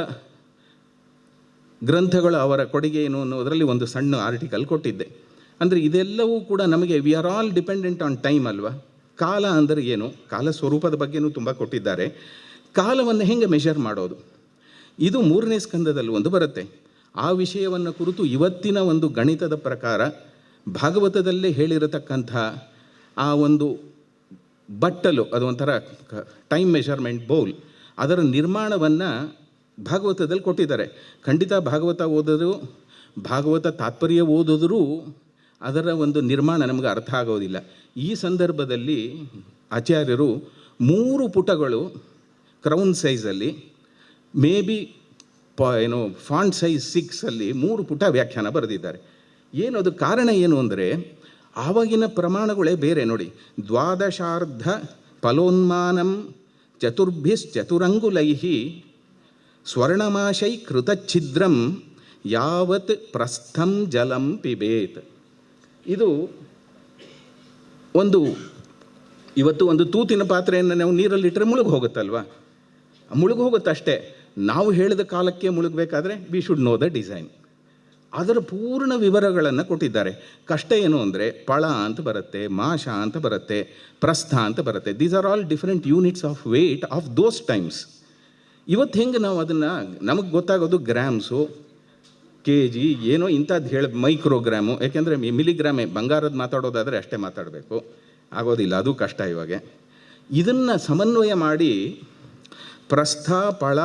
ಗ್ರಂಥಗಳು ಅವರ ಕೊಡುಗೆ ಏನು ಅನ್ನೋದರಲ್ಲಿ ಒಂದು ಸಣ್ಣ ಆರ್ಟಿಕಲ್ ಕೊಟ್ಟಿದ್ದೆ. ಅಂದರೆ ಇದೆಲ್ಲವೂ ಕೂಡ ನಮಗೆ we are all dependent on time ಅಲ್ವಾ. ಕಾಲ ಅಂದರೆ ಏನು, ಕಾಲ ಸ್ವರೂಪದ ಬಗ್ಗೆನೂ ತುಂಬ ಕೊಟ್ಟಿದ್ದಾರೆ. ಕಾಲವನ್ನು ಹೆಂಗೆ ಮೆಷರ್ ಮಾಡೋದು, ಇದು 3ನೇ ಸ್ಕಂದದಲ್ಲಿ ಬರುತ್ತೆ. ಆ ವಿಷಯವನ್ನು ಕುರಿತು ಇವತ್ತಿನ ಗಣಿತದ ಪ್ರಕಾರ ಭಾಗವತದಲ್ಲೇ ಹೇಳಿರತಕ್ಕಂಥ ಆ ಬಟ್ಟಲು, ಅದು ಒಂಥರ ಟೈಮ್ ಮೆಷರ್ಮೆಂಟ್ ಬೌಲ್, ಅದರ ನಿರ್ಮಾಣವನ್ನು ಭಾಗವತದಲ್ಲಿ ಕೊಟ್ಟಿದ್ದಾರೆ. ಖಂಡಿತ ಭಾಗವತ ಓದಿದ್ರು, ಭಾಗವತ ತಾತ್ಪರ್ಯ ಓದಿದ್ರೂ ಅದರ ನಿರ್ಮಾಣ ನಮಗೆ ಅರ್ಥ ಆಗೋದಿಲ್ಲ. ಈ ಸಂದರ್ಭದಲ್ಲಿ ಆಚಾರ್ಯರು 3 ಪುಟಗಳು ಕ್ರೌನ್ ಸೈಜಲ್ಲಿ, ಮೇ ಬಿ ಫಾಂಟ್ ಸೈಜ್ 6 3 ಪುಟ ವ್ಯಾಖ್ಯಾನ ಬರೆದಿದ್ದಾರೆ. ಅದು ಕಾರಣ ಏನು ಅಂದರೆ, ಆವಾಗಿನ ಪ್ರಮಾಣಗಳೇ ಬೇರೆ ನೋಡಿ. ದ್ವಾದಶಾರ್ಧ ಫಲೋನ್ಮಾನಂ ಚತುರ್ಭಿಶ್ಚತುರಂಗುಲೈ ಸ್ವರ್ಣಮಾಶೈ ಕೃತಚ್ಛಿದ್ರಂ ಯಾವತ್ ಪ್ರಸ್ಥಂ ಜಲಂ ಪಿಬೇತ್. ಇದು ಇವತ್ತು ಒಂದು ತೂತಿನ ಪಾತ್ರೆಯನ್ನು ನಾವು ನೀರಲ್ಲಿಟ್ಟರೆ ಮುಳುಗಿ ಹೋಗುತ್ತಲ್ವ, ಮುಳುಗಿ ಹೋಗುತ್ತಷ್ಟೇ. ನಾವು ಹೇಳಿದ ಕಾಲಕ್ಕೆ ಮುಳುಗಬೇಕಾದ್ರೆ we should know the design. ಅದರ ಪೂರ್ಣ ವಿವರಗಳನ್ನು ಕೊಟ್ಟಿದ್ದಾರೆ. ಕಷ್ಟ ಏನು ಅಂದರೆ ಪಳ ಅಂತ ಬರುತ್ತೆ, ಮಾಷ ಅಂತ ಬರುತ್ತೆ, ಪ್ರಸ್ಥ ಅಂತ ಬರುತ್ತೆ. These are all different units of weight of those times. ಇವತ್ತು ಹೆಂಗೆ ನಾವು ಅದನ್ನು, ನಮಗೆ ಗೊತ್ತಾಗೋದು ಗ್ರಾಮ್ಸು, ಕೆ ಜಿ, ಏನೋ ಇಂಥದ್ದು ಮೈಕ್ರೋಗ್ರಾಮು. ಯಾಕೆಂದರೆ ಮಿಲಿಗ್ರಾಮೇ, ಬಂಗಾರದ ಮಾತಾಡೋದಾದರೆ ಅಷ್ಟೇ ಮಾತಾಡಬೇಕು, ಆಗೋದಿಲ್ಲ, ಅದು ಕಷ್ಟ ಇವಾಗ. ಇದನ್ನು ಸಮನ್ವಯ ಮಾಡಿ ಪ್ರಸ್ಥ, ಪಳ,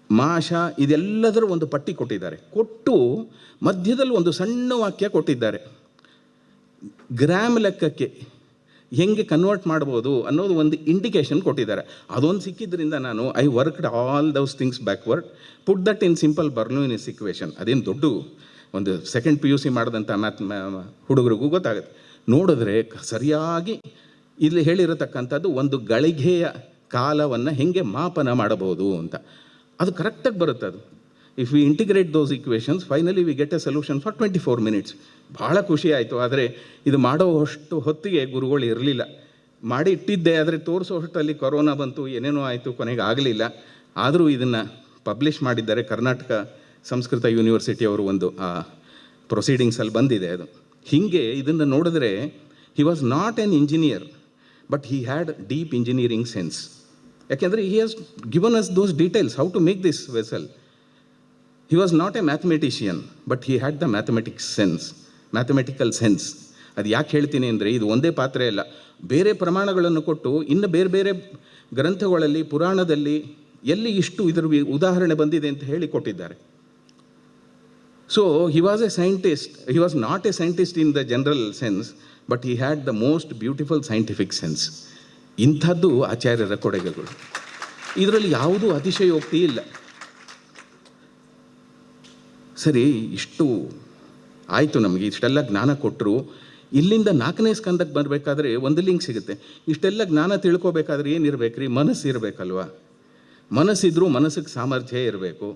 ಮಾಷ ಇದೆಲ್ಲದರ ಒಂದು ಪಟ್ಟಿ ಕೊಟ್ಟಿದ್ದಾರೆ. ಕೊಟ್ಟು ಮಧ್ಯದಲ್ಲಿ ಒಂದು ಸಣ್ಣ ವಾಕ್ಯ ಕೊಟ್ಟಿದ್ದಾರೆ. ಗ್ರಾಮ್ ಲೆಕ್ಕಕ್ಕೆ ಹೆಂಗೆ ಕನ್ವರ್ಟ್ ಮಾಡ್ಬೋದು ಅನ್ನೋದು ಒಂದು ಇಂಡಿಕೇಶನ್ ಕೊಟ್ಟಿದ್ದಾರೆ. ಅದೊಂದು ಸಿಕ್ಕಿದ್ರಿಂದ ನಾನು I worked all those things backward, put that in simple Bernoulli's equation. ಅದೇನು ದೊಡ್ಡ ಒಂದು ಸೆಕೆಂಡ್ PUC ಮಾಡಿದಂಥ ಹುಡುಗರಿಗೂ ಗೊತ್ತಾಗುತ್ತೆ. ನೋಡಿದ್ರೆ ಸರಿಯಾಗಿ ಇಲ್ಲಿ ಹೇಳಿರತಕ್ಕಂಥದ್ದು ಒಂದು ಗಳಿಗೆಯ ಕಾಲವನ್ನು ಹೆಂಗೆ ಮಾಪನ ಮಾಡಬಹುದು ಅಂತ ಅದು ಕರೆಕ್ಟಾಗಿ ಬರುತ್ತೆ. ಅದು if we integrate those equations finally we get A solution for 24 minutes. ಭಾಳ ಖುಷಿ ಆಯಿತು. ಆದರೆ ಇದು ಮಾಡೋವಷ್ಟು ಹೊತ್ತಿಗೆ ಗುರುಗಳು ಇರಲಿಲ್ಲ. ಮಾಡಿ ಇಟ್ಟಿದ್ದೆ, ಆದರೆ ತೋರಿಸೋಷ್ಟರಲ್ಲಿ ಕೊರೋನಾ ಬಂತು, ಏನೇನೋ ಆಯಿತು, ಕೊನೆಗೆ ಆಗಲಿಲ್ಲ. ಆದರೂ ಇದನ್ನು ಪಬ್ಲಿಷ್ ಮಾಡಿದ್ದಾರೆ. ಕರ್ನಾಟಕ ಸಂಸ್ಕೃತ ಯೂನಿವರ್ಸಿಟಿಯವರು ಒಂದು ಪ್ರೊಸೀಡಿಂಗ್ಸಲ್ಲಿ ಬಂದಿದೆ ಅದು. ಹೀಗೆ ಇದನ್ನು ನೋಡಿದ್ರೆ he was not an engineer, but he had deep engineering sense. ಯಾಕೆಂದರೆ he has given us those details how to make this vessel. He was not a mathematician, but he had the mathematical sense. ಅದು ಯಾಕೆ ಹೇಳ್ತೀನಿ ಅಂದರೆ, ಇದು ಒಂದೇ ಪಾತ್ರೆ ಅಲ್ಲ, ಬೇರೆ ಪ್ರಮಾಣಗಳನ್ನು ಕೊಟ್ಟು ಇನ್ನು ಬೇರೆ ಬೇರೆ ಗ್ರಂಥಗಳಲ್ಲಿ, ಪುರಾಣದಲ್ಲಿ ಎಲ್ಲಿ ಇಷ್ಟು ಇದರ ಉದಾಹರಣೆ ಬಂದಿದೆ ಅಂತ ಹೇಳಿ ಕೊಟ್ಟಿದ್ದಾರೆ. So he was A scientist. He was not A scientist in the general sense, but he had the most beautiful scientific sense. ಇಂಥದ್ದು ಆಚಾರ್ಯರ ಕೊಡುಗೆಗಳು. ಇದರಲ್ಲಿ ಯಾವುದೂ ಅತಿಶಯೋಕ್ತಿ ಇಲ್ಲ. ಸರಿ, ಇಷ್ಟು ಆಯಿತು, ನಮಗೆ ಇಷ್ಟೆಲ್ಲ ಜ್ಞಾನ ಕೊಟ್ಟರು. ಇಲ್ಲಿಂದ 4ನೇ ಸ್ಕಂದಕ್ಕೆ ಬರಬೇಕಾದ್ರೆ ಒಂದು ಲಿಂಕ್ ಸಿಗುತ್ತೆ. ಇಷ್ಟೆಲ್ಲ ಜ್ಞಾನ ತಿಳ್ಕೊಬೇಕಾದ್ರೆ ಏನಿರಬೇಕು ರೀ? ಮನಸ್ಸು ಇರಬೇಕಲ್ವ. ಮನಸ್ಸಿದ್ರೂ ಮನಸ್ಸಿಗೆ ಸಾಮರ್ಥ್ಯ ಇರಬೇಕು.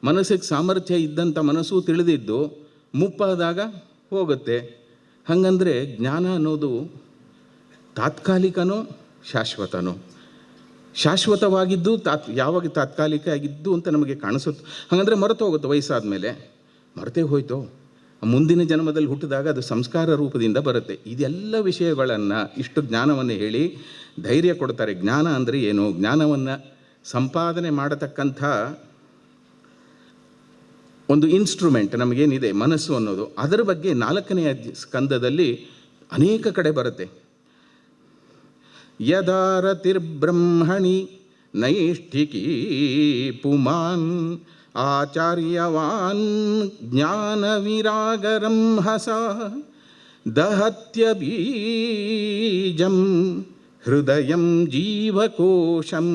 ಮನಸ್ಸಿಗೆ ಸಾಮರ್ಥ್ಯ ಇದ್ದಂಥ ಮನಸ್ಸು ತಿಳಿದಿದ್ದು ಮುಪ್ಪಾದಾಗ ಹೋಗುತ್ತೆ. ಹಾಗಂದರೆ ಜ್ಞಾನ ಅನ್ನೋದು ತಾತ್ಕಾಲಿಕನೋ ಶಾಶ್ವತನೋ? ಶಾಶ್ವತವಾಗಿದ್ದು ಯಾವಾಗ ತಾತ್ಕಾಲಿಕ ಆಗಿದ್ದು ಅಂತ ನಮಗೆ ಕಾಣಿಸುತ್ತೆ. ಹಾಗಂದರೆ ಮರೆತು ಹೋಗುತ್ತೆ. ವಯಸ್ಸಾದ ಮೇಲೆ ಮರೆತೇ ಹೋಯ್ತು. ಮುಂದಿನ ಜನ್ಮದಲ್ಲಿ ಹುಟ್ಟಿದಾಗ ಅದು ಸಂಸ್ಕಾರ ರೂಪದಿಂದ ಬರುತ್ತೆ. ಇದೆಲ್ಲ ವಿಷಯಗಳನ್ನು, ಇಷ್ಟು ಜ್ಞಾನವನ್ನು ಹೇಳಿ ಧೈರ್ಯ ಕೊಡ್ತಾರೆ. ಜ್ಞಾನ ಅಂದರೆ ಏನು? ಜ್ಞಾನವನ್ನು ಸಂಪಾದನೆ ಮಾಡತಕ್ಕಂಥ ಒಂದು ಇನ್ಸ್ಟ್ರೂಮೆಂಟ್ ನಮಗೇನಿದೆ ಮನಸ್ಸು ಅನ್ನೋದು, ಅದರ ಬಗ್ಗೆ 4ನೇ ಸ್ಕಂದದಲ್ಲಿ ಅನೇಕ ಕಡೆ ಬರುತ್ತೆ. ಯದಾರತಿರ್ಬ್ರಹ್ಮಣಿ ನೈಷ್ಠಿಕೀ ಪುಮಾನ್ ಆಚಾರ್ಯವಾನ್ ಜ್ಞಾನವಿರಾಗರಂ ಹಸ ದಹತ್ಯ ಬೀಜಂ ಹೃದಯಂ ಜೀವಕೋಶಂ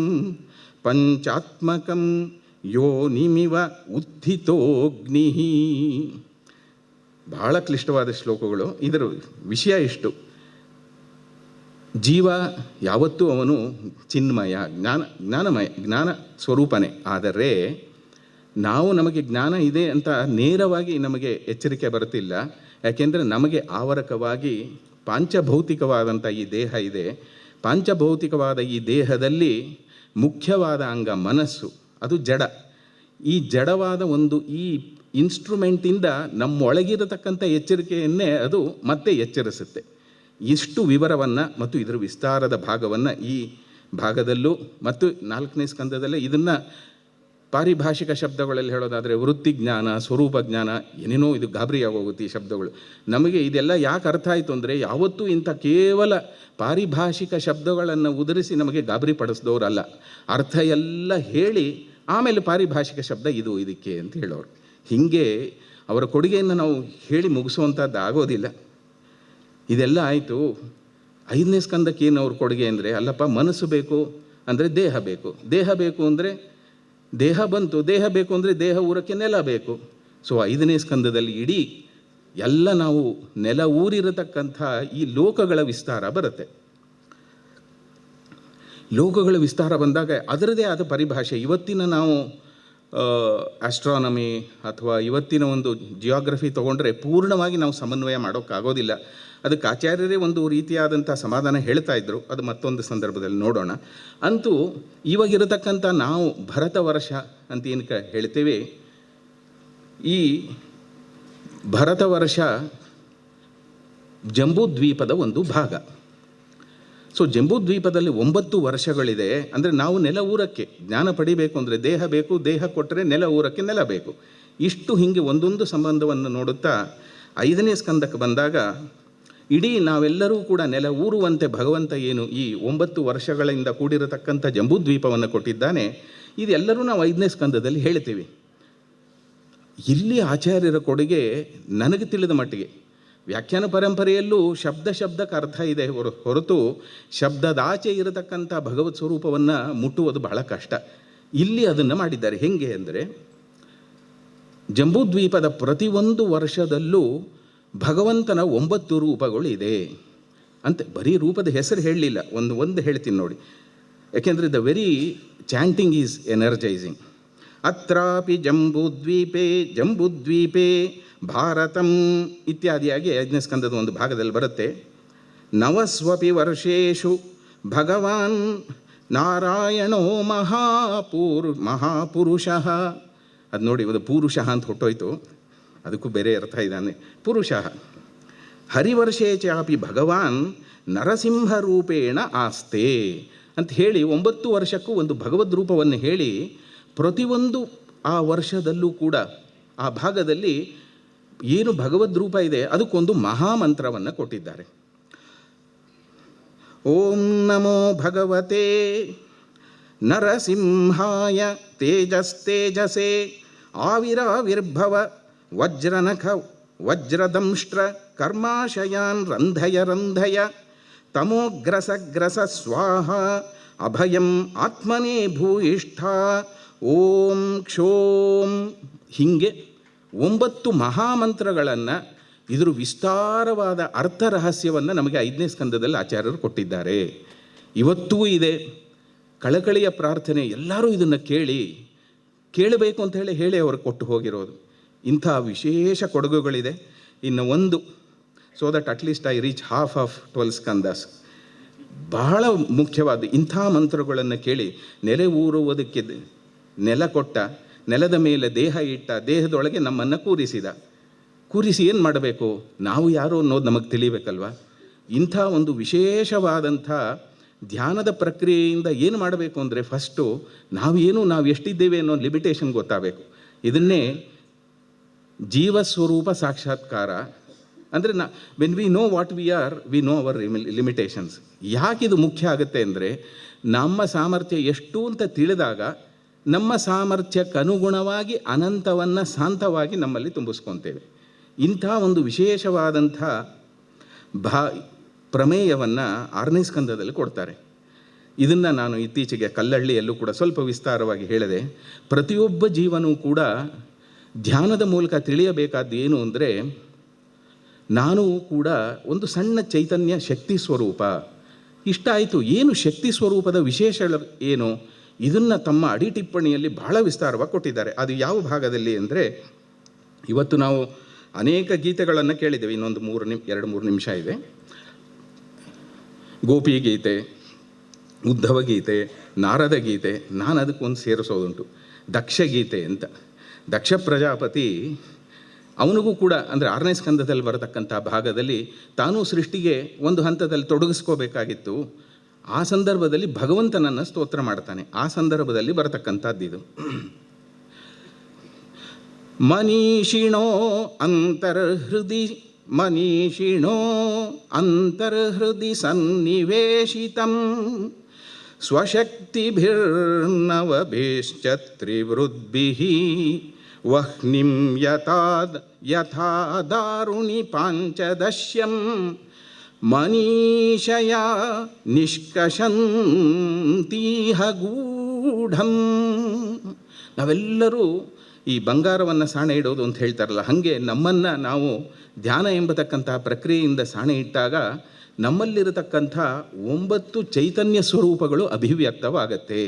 ಪಂಚಾತ್ಮಕಂ ಯೋನಿಮಿವ ಉತ್ಥಿತೋಗ್ನಿ. ಬಹಳ ಕ್ಲಿಷ್ಟವಾದ ಶ್ಲೋಕಗಳು. ಇದರ ವಿಷಯ ಇಷ್ಟು: ಜೀವ ಯಾವತ್ತೂ ಅವನು ಚಿನ್ಮಯ, ಜ್ಞಾನ ಸ್ವರೂಪನೇ. ಆದರೆ ನಮಗೆ ಜ್ಞಾನ ಇದೆ ಅಂತ ನೇರವಾಗಿ ನಮಗೆ ಎಚ್ಚರಿಕೆ ಬರುತ್ತಿಲ್ಲ. ಯಾಕೆಂದರೆ ನಮಗೆ ಆವರಕವಾಗಿ ಪಾಂಚಭೌತಿಕವಾದಂಥ ಈ ದೇಹ ಇದೆ. ಪಾಂಚಭೌತಿಕವಾದ ಈ ದೇಹದಲ್ಲಿ ಮುಖ್ಯವಾದ ಅಂಗ ಮನಸ್ಸು, ಅದು ಜಡ. ಈ ಜಡವಾದ ಈ ಇನ್ಸ್ಟ್ರೂಮೆಂಟಿಂದ ನಮ್ಮೊಳಗಿರತಕ್ಕಂಥ ಎಚ್ಚರಿಕೆಯನ್ನೇ ಅದು ಮತ್ತೆ ಎಚ್ಚರಿಸುತ್ತೆ. ಇಷ್ಟು ವಿವರವನ್ನು ಮತ್ತು ಇದರ ವಿಸ್ತಾರದ ಭಾಗವನ್ನು ಈ ಭಾಗದಲ್ಲೂ ಮತ್ತು 4ನೇ ಸ್ಕಂದದಲ್ಲೇ ಇದನ್ನು ಪಾರಿಭಾಷಿಕ ಶಬ್ದಗಳಲ್ಲಿ ಹೇಳೋದಾದರೆ ವೃತ್ತಿಜ್ಞಾನ, ಸ್ವರೂಪ ಜ್ಞಾನ, ಏನೇನೋ ಇದು ಗಾಬರಿಯಾಗೋಗುತ್ತೆ ಈ ಶಬ್ದಗಳು. ನಮಗೆ ಇದೆಲ್ಲ ಯಾಕೆ ಅರ್ಥ ಆಯಿತು ಅಂದರೆ, ಯಾವತ್ತೂ ಇಂಥ ಕೇವಲ ಪಾರಿಭಾಷಿಕ ಶಬ್ದಗಳನ್ನು ಉದುರಿಸಿ ನಮಗೆ ಗಾಬರಿ ಪಡಿಸಿದವರಲ್ಲ. ಅರ್ಥ ಎಲ್ಲ ಹೇಳಿ ಆಮೇಲೆ ಪಾರಿಭಾಷಿಕ ಶಬ್ದ ಇದು ಇದಕ್ಕೆ ಅಂತ ಹೇಳೋರು. ಹೀಗೆ ಅವರ ಕೊಡುಗೆಯನ್ನು ನಾವು ಹೇಳಿ ಮುಗಿಸುವಂಥದ್ದು ಆಗೋದಿಲ್ಲ. ಇದೆಲ್ಲ ಆಯಿತು. 5ನೇ ಸ್ಕಂದಕ್ಕೆ ಏನು ಅವ್ರ ಕೊಡುಗೆ ಅಂದರೆ, ಅಲ್ಲಪ್ಪ ಮನಸ್ಸು ಬೇಕು ಅಂದರೆ ದೇಹ ಬೇಕು, ದೇಹ ಬೇಕು ಅಂದರೆ ದೇಹ ಬಂತು, ದೇಹ ಬೇಕು ಅಂದರೆ ದೇಹ ಊರಕ್ಕೆ ನೆಲ ಬೇಕು. ಸೊ 5ನೇ ಸ್ಕಂದದಲ್ಲಿ ಇಡೀ ಎಲ್ಲ ನಾವು ನೆಲ ಊರಿರತಕ್ಕಂಥ ಈ ಲೋಕಗಳ ವಿಸ್ತಾರ ಬರುತ್ತೆ. ಲೋಕಗಳ ವಿಸ್ತಾರ ಬಂದಾಗ ಅದರದೇ ಆದ ಪರಿಭಾಷೆ. ಇವತ್ತಿನ ನಾವು ಆಸ್ಟ್ರಾನಮಿ ಅಥವಾ ಇವತ್ತಿನ ಒಂದು ಜಿಯೋಗ್ರಫಿ ತೊಗೊಂಡ್ರೆ ಪೂರ್ಣವಾಗಿ ನಾವು ಸಮನ್ವಯ ಮಾಡೋಕ್ಕಾಗೋದಿಲ್ಲ. ಅದಕ್ಕೆ ಆಚಾರ್ಯರೇ ಒಂದು ರೀತಿಯಾದಂಥ ಸಮಾಧಾನ ಹೇಳ್ತಾ ಇದ್ದರು, ಅದು ಮತ್ತೊಂದು ಸಂದರ್ಭದಲ್ಲಿ ನೋಡೋಣ. ಅಂತೂ ಇವಾಗಿರತಕ್ಕಂಥ ನಾವು ಭರತ ವರ್ಷ ಅಂತ ಏನು ಹೇಳ್ತೇವೆ, ಈ ಭರತ ವರ್ಷ ಜಂಬೂದ್ವೀಪದ ಒಂದು ಭಾಗ. ಸೊ ಜಂಬೂದ್ವೀಪದಲ್ಲಿ 9 ವರ್ಷಗಳಿದೆ. ಅಂದರೆ ನಾವು ನೆಲ ಊರಕ್ಕೆ ಜ್ಞಾನ ಪಡಿಬೇಕು ಅಂದರೆ ದೇಹ ಬೇಕು, ದೇಹ ಕೊಟ್ಟರೆ ನೆಲ ಊರಕ್ಕೆ ನೆಲ ಬೇಕು. ಇಷ್ಟು ಹೀಗೆ ಒಂದೊಂದು ಸಂಬಂಧವನ್ನು ನೋಡುತ್ತಾ 5ನೇ ಸ್ಕಂದಕ್ಕೆ ಬಂದಾಗ ಇಡೀ ನಾವೆಲ್ಲರೂ ಕೂಡ ನೆಲ ಊರುವಂತೆ ಭಗವಂತ ಏನು ಈ 9 ವರ್ಷಗಳಿಂದ ಕೂಡಿರತಕ್ಕಂಥ ಜಂಬೂದ್ವೀಪವನ್ನು ಕೊಟ್ಟಿದ್ದಾನೆ, ಇದೆಲ್ಲರೂ ನಾವು 5ನೇ ಸ್ಕಂದದಲ್ಲಿ ಹೇಳ್ತೀವಿ. ಇಲ್ಲಿ ಆಚಾರ್ಯರ ಕೊಡುಗೆ ನನಗೆ ತಿಳಿದ ಮಟ್ಟಿಗೆ ವ್ಯಾಖ್ಯಾನ ಪರಂಪರೆಯಲ್ಲೂ ಶಬ್ದಕ್ಕೆ ಅರ್ಥ ಇದೆ ಹೊರತು ಶಬ್ದದಾಚೆ ಇರತಕ್ಕಂಥ ಭಗವತ್ ಸ್ವರೂಪವನ್ನು ಮುಟ್ಟುವುದು ಬಹಳ ಕಷ್ಟ. ಇಲ್ಲಿ ಅದನ್ನು ಮಾಡಿದ್ದಾರೆ. ಹೇಗೆ ಅಂದರೆ ಜಂಬೂದ್ವೀಪದ ಪ್ರತಿಯೊಂದು ವರ್ಷದಲ್ಲೂ ಭಗವಂತನ 9 ರೂಪಗಳು ಇದೆ ಅಂತೆ. ಬರೀ ರೂಪದ ಹೆಸರು ಹೇಳಲಿಲ್ಲ, ಒಂದು ಹೇಳ್ತೀನಿ ನೋಡಿ, ಯಾಕೆಂದರೆ the very chanting is energising. ಅತ್ರಾಪಿ ಜಂಬೂದ್ವೀಪೇ ಭಾರತಂ ಇತ್ಯಾದಿಯಾಗಿ 5ನೇ ಸ್ಕಂದದ ಒಂದು ಭಾಗದಲ್ಲಿ ಬರುತ್ತೆ. ನವಸ್ವಪಿ ವರ್ಷೇಶು ಭಗವಾನ್ ನಾರಾಯಣೋ ಮಹಾಪುರುಷಃ. ಅದು ನೋಡಿ, ಅದು ಪುರುಷ ಅಂತ ಹೊಟ್ಟೋಯ್ತು, ಅದಕ್ಕೂ ಬೇರೆ ಅರ್ಥ ಇದ್ದಾನೆ. ಪುರುಷ ಹರಿವರ್ಷೇ ಚಾಪಿ ಭಗವಾನ್ ನರಸಿಂಹ ರೂಪೇಣ ಆಸ್ತೆ ಅಂತ ಹೇಳಿ 9 ವರ್ಷಕ್ಕೂ ಒಂದು ಭಗವದ್ ರೂಪವನ್ನು ಹೇಳಿ ಪ್ರತಿಯೊಂದು ಆ ವರ್ಷದಲ್ಲೂ ಕೂಡ ಆ ಭಾಗದಲ್ಲಿ ಏನು ಭಗವದ್ ರೂಪ ಇದೆ ಅದಕ್ಕೊಂದು ಮಹಾಮಂತ್ರವನ್ನು ಕೊಟ್ಟಿದ್ದಾರೆ. ಓಂ ನಮೋ ಭಗವತೆ ನರಸಿಂಹಾಯ ತೇಜಸ್ತೇಜಸೆ ಆವಿರಾವಿರ್ಭವ ವಜ್ರನಖ ವಜ್ರದಂಷ್ಟ್ರ ಕರ್ಮಾಶಯಾನ್ ರಂಧಯ ತಮೋಗ್ರಸ ಸ್ವಾಹ ಅಭಯಂ ಆತ್ಮನೇ ಭೂಯಿಷ್ಠ ಓಂ ಕ್ಷೋಂ. ಹೀಗೆ 9 ಮಹಾಮಂತ್ರಗಳನ್ನು, ಇದರ ವಿಸ್ತಾರವಾದ ಅರ್ಥ ರಹಸ್ಯವನ್ನು ನಮಗೆ 5ನೇ ಸ್ಕಂದದಲ್ಲಿ ಆಚಾರ್ಯರು ಕೊಟ್ಟಿದ್ದಾರೆ. ಇವತ್ತೂ ಇದೆ. ಕಳಕಳಿಯ ಪ್ರಾರ್ಥನೆ, ಎಲ್ಲರೂ ಇದನ್ನು ಕೇಳಬೇಕು ಅಂತ ಹೇಳಿ ಅವರು ಕೊಟ್ಟು ಹೋಗಿರೋದು. ಇಂಥ ವಿಶೇಷ ಕೊಡುಗುಗಳಿದೆ. ಇನ್ನು ಒಂದು, so that at least I reach half of 12 Skanda's. ಬಹಳ ಮುಖ್ಯವಾದ ಇಂಥ ಮಂತ್ರಗಳನ್ನು ಕೇಳಿ ನೆಲೆ ಊರುವುದಕ್ಕೆ ನೆಲ ಕೊಟ್ಟ, ನೆಲದ ಮೇಲೆ ದೇಹ ಇಟ್ಟ, ದೇಹದೊಳಗೆ ನಮ್ಮನ್ನು ಕೂರಿಸಿ ಏನು ಮಾಡಬೇಕು, ನಾವು ಯಾರು ಅನ್ನೋದು ನಮಗೆ ತಿಳಿಬೇಕಲ್ವ. ಇಂಥ ಒಂದು ವಿಶೇಷವಾದಂಥ ಧ್ಯಾನದ ಪ್ರಕ್ರಿಯೆಯಿಂದ ಏನು ಮಾಡಬೇಕು ಅಂದರೆ ಫಸ್ಟು ನಾವು ಎಷ್ಟಿದ್ದೇವೆ ಅನ್ನೋ ಲಿಮಿಟೇಷನ್ ಗೊತ್ತಾಗಬೇಕು. ಇದನ್ನೇ ಜೀವಸ್ವರೂಪ ಸಾಕ್ಷಾತ್ಕಾರ ಅಂದರೆ when we know what we are, we know our limitations. ಯಾಕಿದು ಮುಖ್ಯ ಆಗುತ್ತೆ ಅಂದರೆ ನಮ್ಮ ಸಾಮರ್ಥ್ಯ ಎಷ್ಟು ಅಂತ ತಿಳಿದಾಗ ನಮ್ಮ ಸಾಮರ್ಥ್ಯಕ್ಕನುಗುಣವಾಗಿ ಅನಂತವನ್ನು ಶಾಂತವಾಗಿ ನಮ್ಮಲ್ಲಿ ತುಂಬಿಸ್ಕೊತೇವೆ. ಇಂಥ ಒಂದು ವಿಶೇಷವಾದಂಥ ಪ್ರಮೇಯವನ್ನು 6ನೇ ಸ್ಕಂದದಲ್ಲಿ ಕೊಡ್ತಾರೆ. ಇದನ್ನು ನಾನು ಇತ್ತೀಚೆಗೆ ಕಲ್ಲಹಳ್ಳಿಯಲ್ಲೂ ಕೂಡ ಸ್ವಲ್ಪ ವಿಸ್ತಾರವಾಗಿ ಹೇಳಿದೆ. ಪ್ರತಿಯೊಬ್ಬ ಜೀವನೂ ಕೂಡ ಧ್ಯಾನದ ಮೂಲಕ ತಿಳಿಯಬೇಕಾದ್ದು ಏನು ಅಂದರೆ, ನಾನು ಕೂಡ ಒಂದು ಸಣ್ಣ ಚೈತನ್ಯ ಶಕ್ತಿ ಸ್ವರೂಪ. ಇಷ್ಟ ಆಯಿತು. ಏನು ಶಕ್ತಿ ಸ್ವರೂಪದ ವಿಶೇಷ ಏನು, ಇದನ್ನು ತಮ್ಮ ಅಡಿ ಟಿಪ್ಪಣಿಯಲ್ಲಿ ಬಹಳ ವಿಸ್ತಾರವಾಗಿ ಕೊಟ್ಟಿದ್ದಾರೆ. ಅದು ಯಾವ ಭಾಗದಲ್ಲಿ ಅಂದರೆ, ಇವತ್ತು ನಾವು ಅನೇಕ ಗೀತೆಗಳನ್ನು ಕೇಳಿದ್ದೇವೆ. ಇನ್ನೊಂದು 2-3 ನಿಮಿಷ ಇದೆ. ಗೋಪಿ ಗೀತೆ, ಉದ್ಧವ ಗೀತೆ, ನಾರದ ಗೀತೆ. ನಾನು ಅದಕ್ಕೊಂದು ಸೇರಿಸೋದುಂಟು, ದಕ್ಷ ಗೀತೆ ಅಂತ. ದಕ್ಷ ಪ್ರಜಾಪತಿ ಅವನಿಗೂ ಕೂಡ ಅಂದರೆ 6ನೇ ಸ್ಕಂದದಲ್ಲಿ ಬರತಕ್ಕಂಥ ಭಾಗದಲ್ಲಿ ತಾನೂ ಸೃಷ್ಟಿಗೆ ಒಂದು ಹಂತದಲ್ಲಿ ತೊಡಗಿಸ್ಕೋಬೇಕಾಗಿತ್ತು. ಆ ಸಂದರ್ಭದಲ್ಲಿ ಭಗವಂತನನ್ನು ಸ್ತೋತ್ರ ಮಾಡ್ತಾನೆ. ಆ ಸಂದರ್ಭದಲ್ಲಿ ಬರತಕ್ಕಂಥದ್ದಿದು. ಮನೀಷಿಣೋ ಅಂತರ್ಹೃದಿ ಸನ್ನಿವೇಶಿತಂ ಸ್ವಶಕ್ತಿಭಿರ್ನವಭಿಶ್ಚ ತ್ರಿವೃದ್ಭಿಃ ವಹ್ನಿಂ ಯಥಾ ದಾರುಣಿ ಪಾಂಚದಶ್ಯಂ ಮನೀಷಯ ನಿಷ್ಕಷಂತೀಹ ಗೂಢಂ. ನಾವೆಲ್ಲರೂ ಈ ಬಂಗಾರವನ್ನು ಸಾಣೆ ಇಡೋದು ಅಂತ ಹೇಳ್ತಾರಲ್ಲ, ಹಾಗೆ ನಮ್ಮನ್ನು ನಾವು ಧ್ಯಾನ ಎಂಬತಕ್ಕಂಥ ಪ್ರಕ್ರಿಯೆಯಿಂದ ಸಾಣೆ ಇಟ್ಟಾಗ ನಮ್ಮಲ್ಲಿರತಕ್ಕಂಥ 9 ಚೈತನ್ಯ ಸ್ವರೂಪಗಳು ಅಭಿವ್ಯಕ್ತವಾಗತ್ತೆ.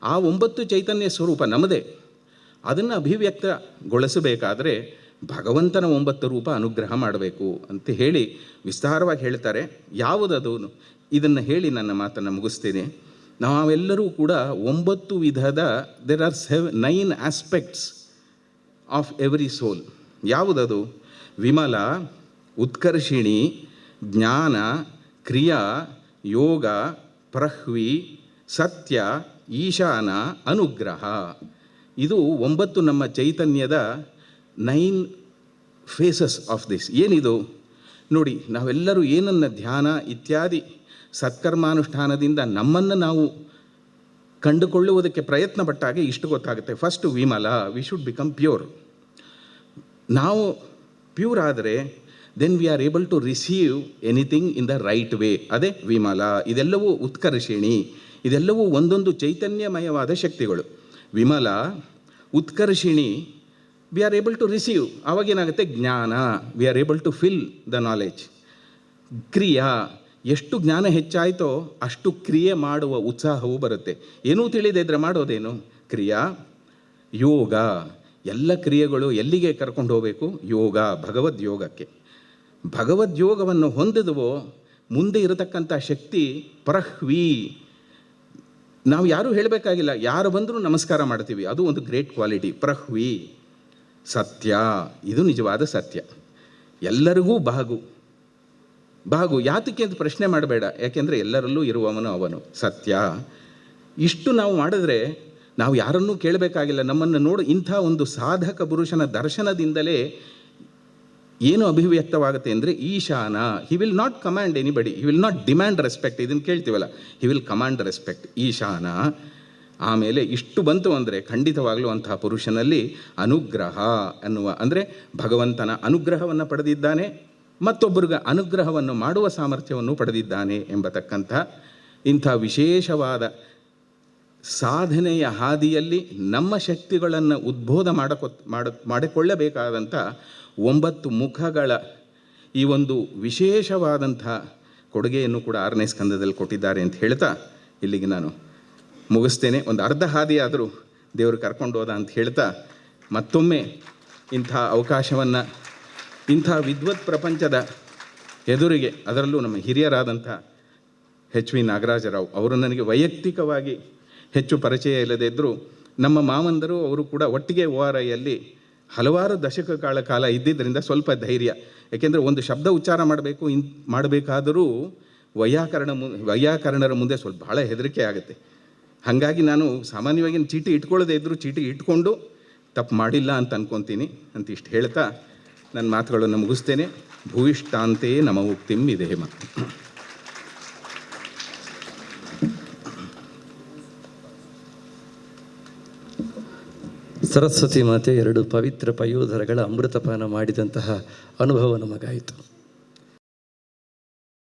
ಆ 9 ಚೈತನ್ಯ ಸ್ವರೂಪ ನಮ್ಮದೇ. ಅದನ್ನು ಅಭಿವ್ಯಕ್ತಗೊಳಿಸಬೇಕಾದ್ರೆ ಭಗವಂತನ 9 ರೂಪ ಅನುಗ್ರಹ ಮಾಡಬೇಕು ಅಂತ ಹೇಳಿ ವಿಸ್ತಾರವಾಗಿ ಹೇಳ್ತಾರೆ. ಯಾವುದದು ಇದನ್ನು ಹೇಳಿ ನನ್ನ ಮಾತನ್ನು ಮುಗಿಸ್ತೀನಿ. ನಾವೆಲ್ಲರೂ ಕೂಡ 9 ವಿಧದ there are 9 aspects of every soul. ಯಾವುದದು? ವಿಮಲ, ಉತ್ಕರ್ಷಿಣಿ, ಜ್ಞಾನ, ಕ್ರಿಯಾ, ಯೋಗ, ಪ್ರಹ್ವಿ, ಸತ್ಯ, ಈಶಾನ, ಅನುಗ್ರಹ. ಇದು 9 ನಮ್ಮ ಚೈತನ್ಯದ 9 ಫೇಸಸ್ ಆಫ್ ದಿಸ್. ಏನಿದು ನೋಡಿ, ನಾವೆಲ್ಲರೂ ಏನನ್ನ ಧ್ಯಾನ ಇತ್ಯಾದಿ ಸತ್ಕರ್ಮಾನುಷ್ಠಾನದಿಂದ ನಮ್ಮನ್ನು ನಾವು ಕಂಡುಕೊಳ್ಳುವುದಕ್ಕೆ ಪ್ರಯತ್ನ ಪಟ್ಟಾಗೆ ಇಷ್ಟು ಗೊತ್ತಾಗುತ್ತೆ. ಫಸ್ಟ್ ವಿಮಲ, ವಿ ಶುಡ್ ಬಿಕಮ್ ಪ್ಯೂರ್. ನಾವು ಪ್ಯೂರ್ ಆದರೆ then we are able to receive anything in the right way. ಅದೇ ವಿಮಲ. ಇದೆಲ್ಲವೂ ಉತ್ಕರ್ಷಿಣಿ, ಇದೆಲ್ಲವೂ ಒಂದೊಂದು ಚೈತನ್ಯಮಯವಾದ ಶಕ್ತಿಗಳು. ವಿಮಲ, ಉತ್ಕರ್ಷಿಣಿ, we are able to receive. ಆವಾಗೇನಾಗುತ್ತೆ? ಜ್ಞಾನ, we are able to fill the knowledge. ಕ್ರಿಯಾ, ಎಷ್ಟು ಜ್ಞಾನ ಹೆಚ್ಚಾಯಿತೋ ಅಷ್ಟು ಕ್ರಿಯೆ ಮಾಡುವ ಉತ್ಸಾಹವೂ ಬರುತ್ತೆ. ಏನೂ ತಿಳಿದೇ ಇದ್ದರೆ ಮಾಡೋದೇನು? ಕ್ರಿಯಾ. ಯೋಗ, ಎಲ್ಲ ಕ್ರಿಯೆಗಳು ಎಲ್ಲಿಗೆ ಕರ್ಕೊಂಡು ಹೋಗಬೇಕು? ಯೋಗ, ಭಗವದ್ ಯೋಗಕ್ಕೆ. ಭಗವದ್ ಯೋಗವನ್ನು ಹೊಂದಿದವೋ ಮುಂದೆ ಇರತಕ್ಕಂಥ ಶಕ್ತಿ ಪ್ರಹ್ವಿ. ನಾವು ಯಾರೂ ಹೇಳಬೇಕಾಗಿಲ್ಲ, ಯಾರು ಬಂದರೂ ನಮಸ್ಕಾರ ಮಾಡ್ತೀವಿ, ಅದು ಒಂದು ಗ್ರೇಟ್ ಕ್ವಾಲಿಟಿ. ಪ್ರಹ್ವಿ. ಸತ್ಯ, ಇದು ನಿಜವಾದ ಸತ್ಯ. ಎಲ್ಲರಿಗೂ ಬಾಗು. ಯಾತಕ್ಕೆ ಅಂತ ಪ್ರಶ್ನೆ ಮಾಡಬೇಡ, ಯಾಕೆಂದರೆ ಎಲ್ಲರಲ್ಲೂ ಇರುವವನು ಅವನು ಸತ್ಯ. ಇಷ್ಟು ನಾವು ಮಾಡಿದ್ರೆ ನಾವು ಯಾರನ್ನೂ ಕೇಳಬೇಕಾಗಿಲ್ಲ. ನಮ್ಮನ್ನು ನೋಡಿ ಇಂಥ ಒಂದು ಸಾಧಕ ಪುರುಷನ ದರ್ಶನದಿಂದಲೇ ಏನು ಅಭಿವ್ಯಕ್ತವಾಗುತ್ತೆ ಅಂದರೆ ಈಶಾನ. He will not command anybody, he will not demand respect. ಇದನ್ನು ಕೇಳ್ತೀವಲ್ಲ, ಹಿ ವಿಲ್ ಕಮಾಂಡ್ ರೆಸ್ಪೆಕ್ಟ್. ಈಶಾನ. ಆಮೇಲೆ ಇಷ್ಟು ಬಂತು ಅಂದರೆ ಖಂಡಿತವಾಗಲೂ ಅಂತಹ ಪುರುಷನಲ್ಲಿ ಅನುಗ್ರಹ ಅನ್ನುವ, ಅಂದರೆ ಭಗವಂತನ ಅನುಗ್ರಹವನ್ನು ಪಡೆದಿದ್ದಾನೆ, ಮತ್ತೊಬ್ಬರಿಗೆ ಅನುಗ್ರಹವನ್ನು ಮಾಡುವ ಸಾಮರ್ಥ್ಯವನ್ನು ಪಡೆದಿದ್ದಾನೆ ಎಂಬತಕ್ಕಂಥ ಇಂಥ ವಿಶೇಷವಾದ ಸಾಧನೆಯ ಹಾದಿಯಲ್ಲಿ ನಮ್ಮ ಶಕ್ತಿಗಳನ್ನು ಉದ್ಬೋಧ ಮಾಡಿಕೊಳ್ಳಬೇಕಾದಂಥ 9 ಮುಖಗಳ ಈ ಒಂದು ವಿಶೇಷವಾದಂಥ ಕೊಡುಗೆಯನ್ನು ಕೂಡ 6ನೇ ಸ್ಕಂದದಲ್ಲಿ ಕೊಟ್ಟಿದ್ದಾರೆ ಅಂತ ಹೇಳ್ತಾ ಇಲ್ಲಿಗೆ ನಾನು ಮುಗಿಸ್ತೇನೆ. ಒಂದು ಅರ್ಧ ಹಾದಿಯಾದರೂ ದೇವರು ಕರ್ಕೊಂಡು ಹೋದ ಅಂತ ಹೇಳ್ತಾ, ಮತ್ತೊಮ್ಮೆ ಇಂಥ ಅವಕಾಶವನ್ನು ಇಂಥ ವಿದ್ವತ್ ಪ್ರಪಂಚದ ಎದುರಿಗೆ, ಅದರಲ್ಲೂ ನಮ್ಮ ಹಿರಿಯರಾದಂಥ ಎಚ್ ವಿ ನಾಗರಾಜರಾವ್ ಅವರು ನನಗೆ ವೈಯಕ್ತಿಕವಾಗಿ ಹೆಚ್ಚು ಪರಿಚಯ ಇಲ್ಲದೇ ಇದ್ದರೂ ನಮ್ಮ ಮಾವಂದರು ಅವರು ಕೂಡ ಒಟ್ಟಿಗೆ ORIಯಲ್ಲಿ ಹಲವಾರು ದಶಕಗಳ ಕಾಲ ಇದ್ದಿದ್ದರಿಂದ ಸ್ವಲ್ಪ ಧೈರ್ಯ. ಯಾಕೆಂದರೆ ಒಂದು ಶಬ್ದ ಉಚ್ಚಾರ ಮಾಡಬೇಕಾದರೂ ವೈಯಾಕರಣರ ಮುಂದೆ ಸ್ವಲ್ಪ ಭಾಳ ಹೆದರಿಕೆ ಆಗುತ್ತೆ. ಹಾಗಾಗಿ ನಾನು ಸಾಮಾನ್ಯವಾಗಿ ಚೀಟಿ ಇಟ್ಕೊಳ್ಳೋದೇ ಇದ್ದರೂ ಚೀಟಿ ಇಟ್ಕೊಂಡು ತಪ್ಪು ಮಾಡಿಲ್ಲ ಅಂತ ಅನ್ಕೊತೀನಿ ಅಂತ ಇಷ್ಟು ಹೇಳ್ತಾ ನನ್ನ ಮಾತುಗಳನ್ನು ಮುಗಿಸ್ತೇನೆ. ಭೂಯಿಷ್ಠಾಂತೆ ನಮ ಉಕ್ತಿಂ ವಿಧೇಮ. ಸರಸ್ವತಿ ಮಾತೆ 2 ಪವಿತ್ರ ಪಯೋಧರಗಳ ಅಮೃತಪಾನ ಮಾಡಿದಂತಹ ಅನುಭವ ನಮಗಾಯಿತು.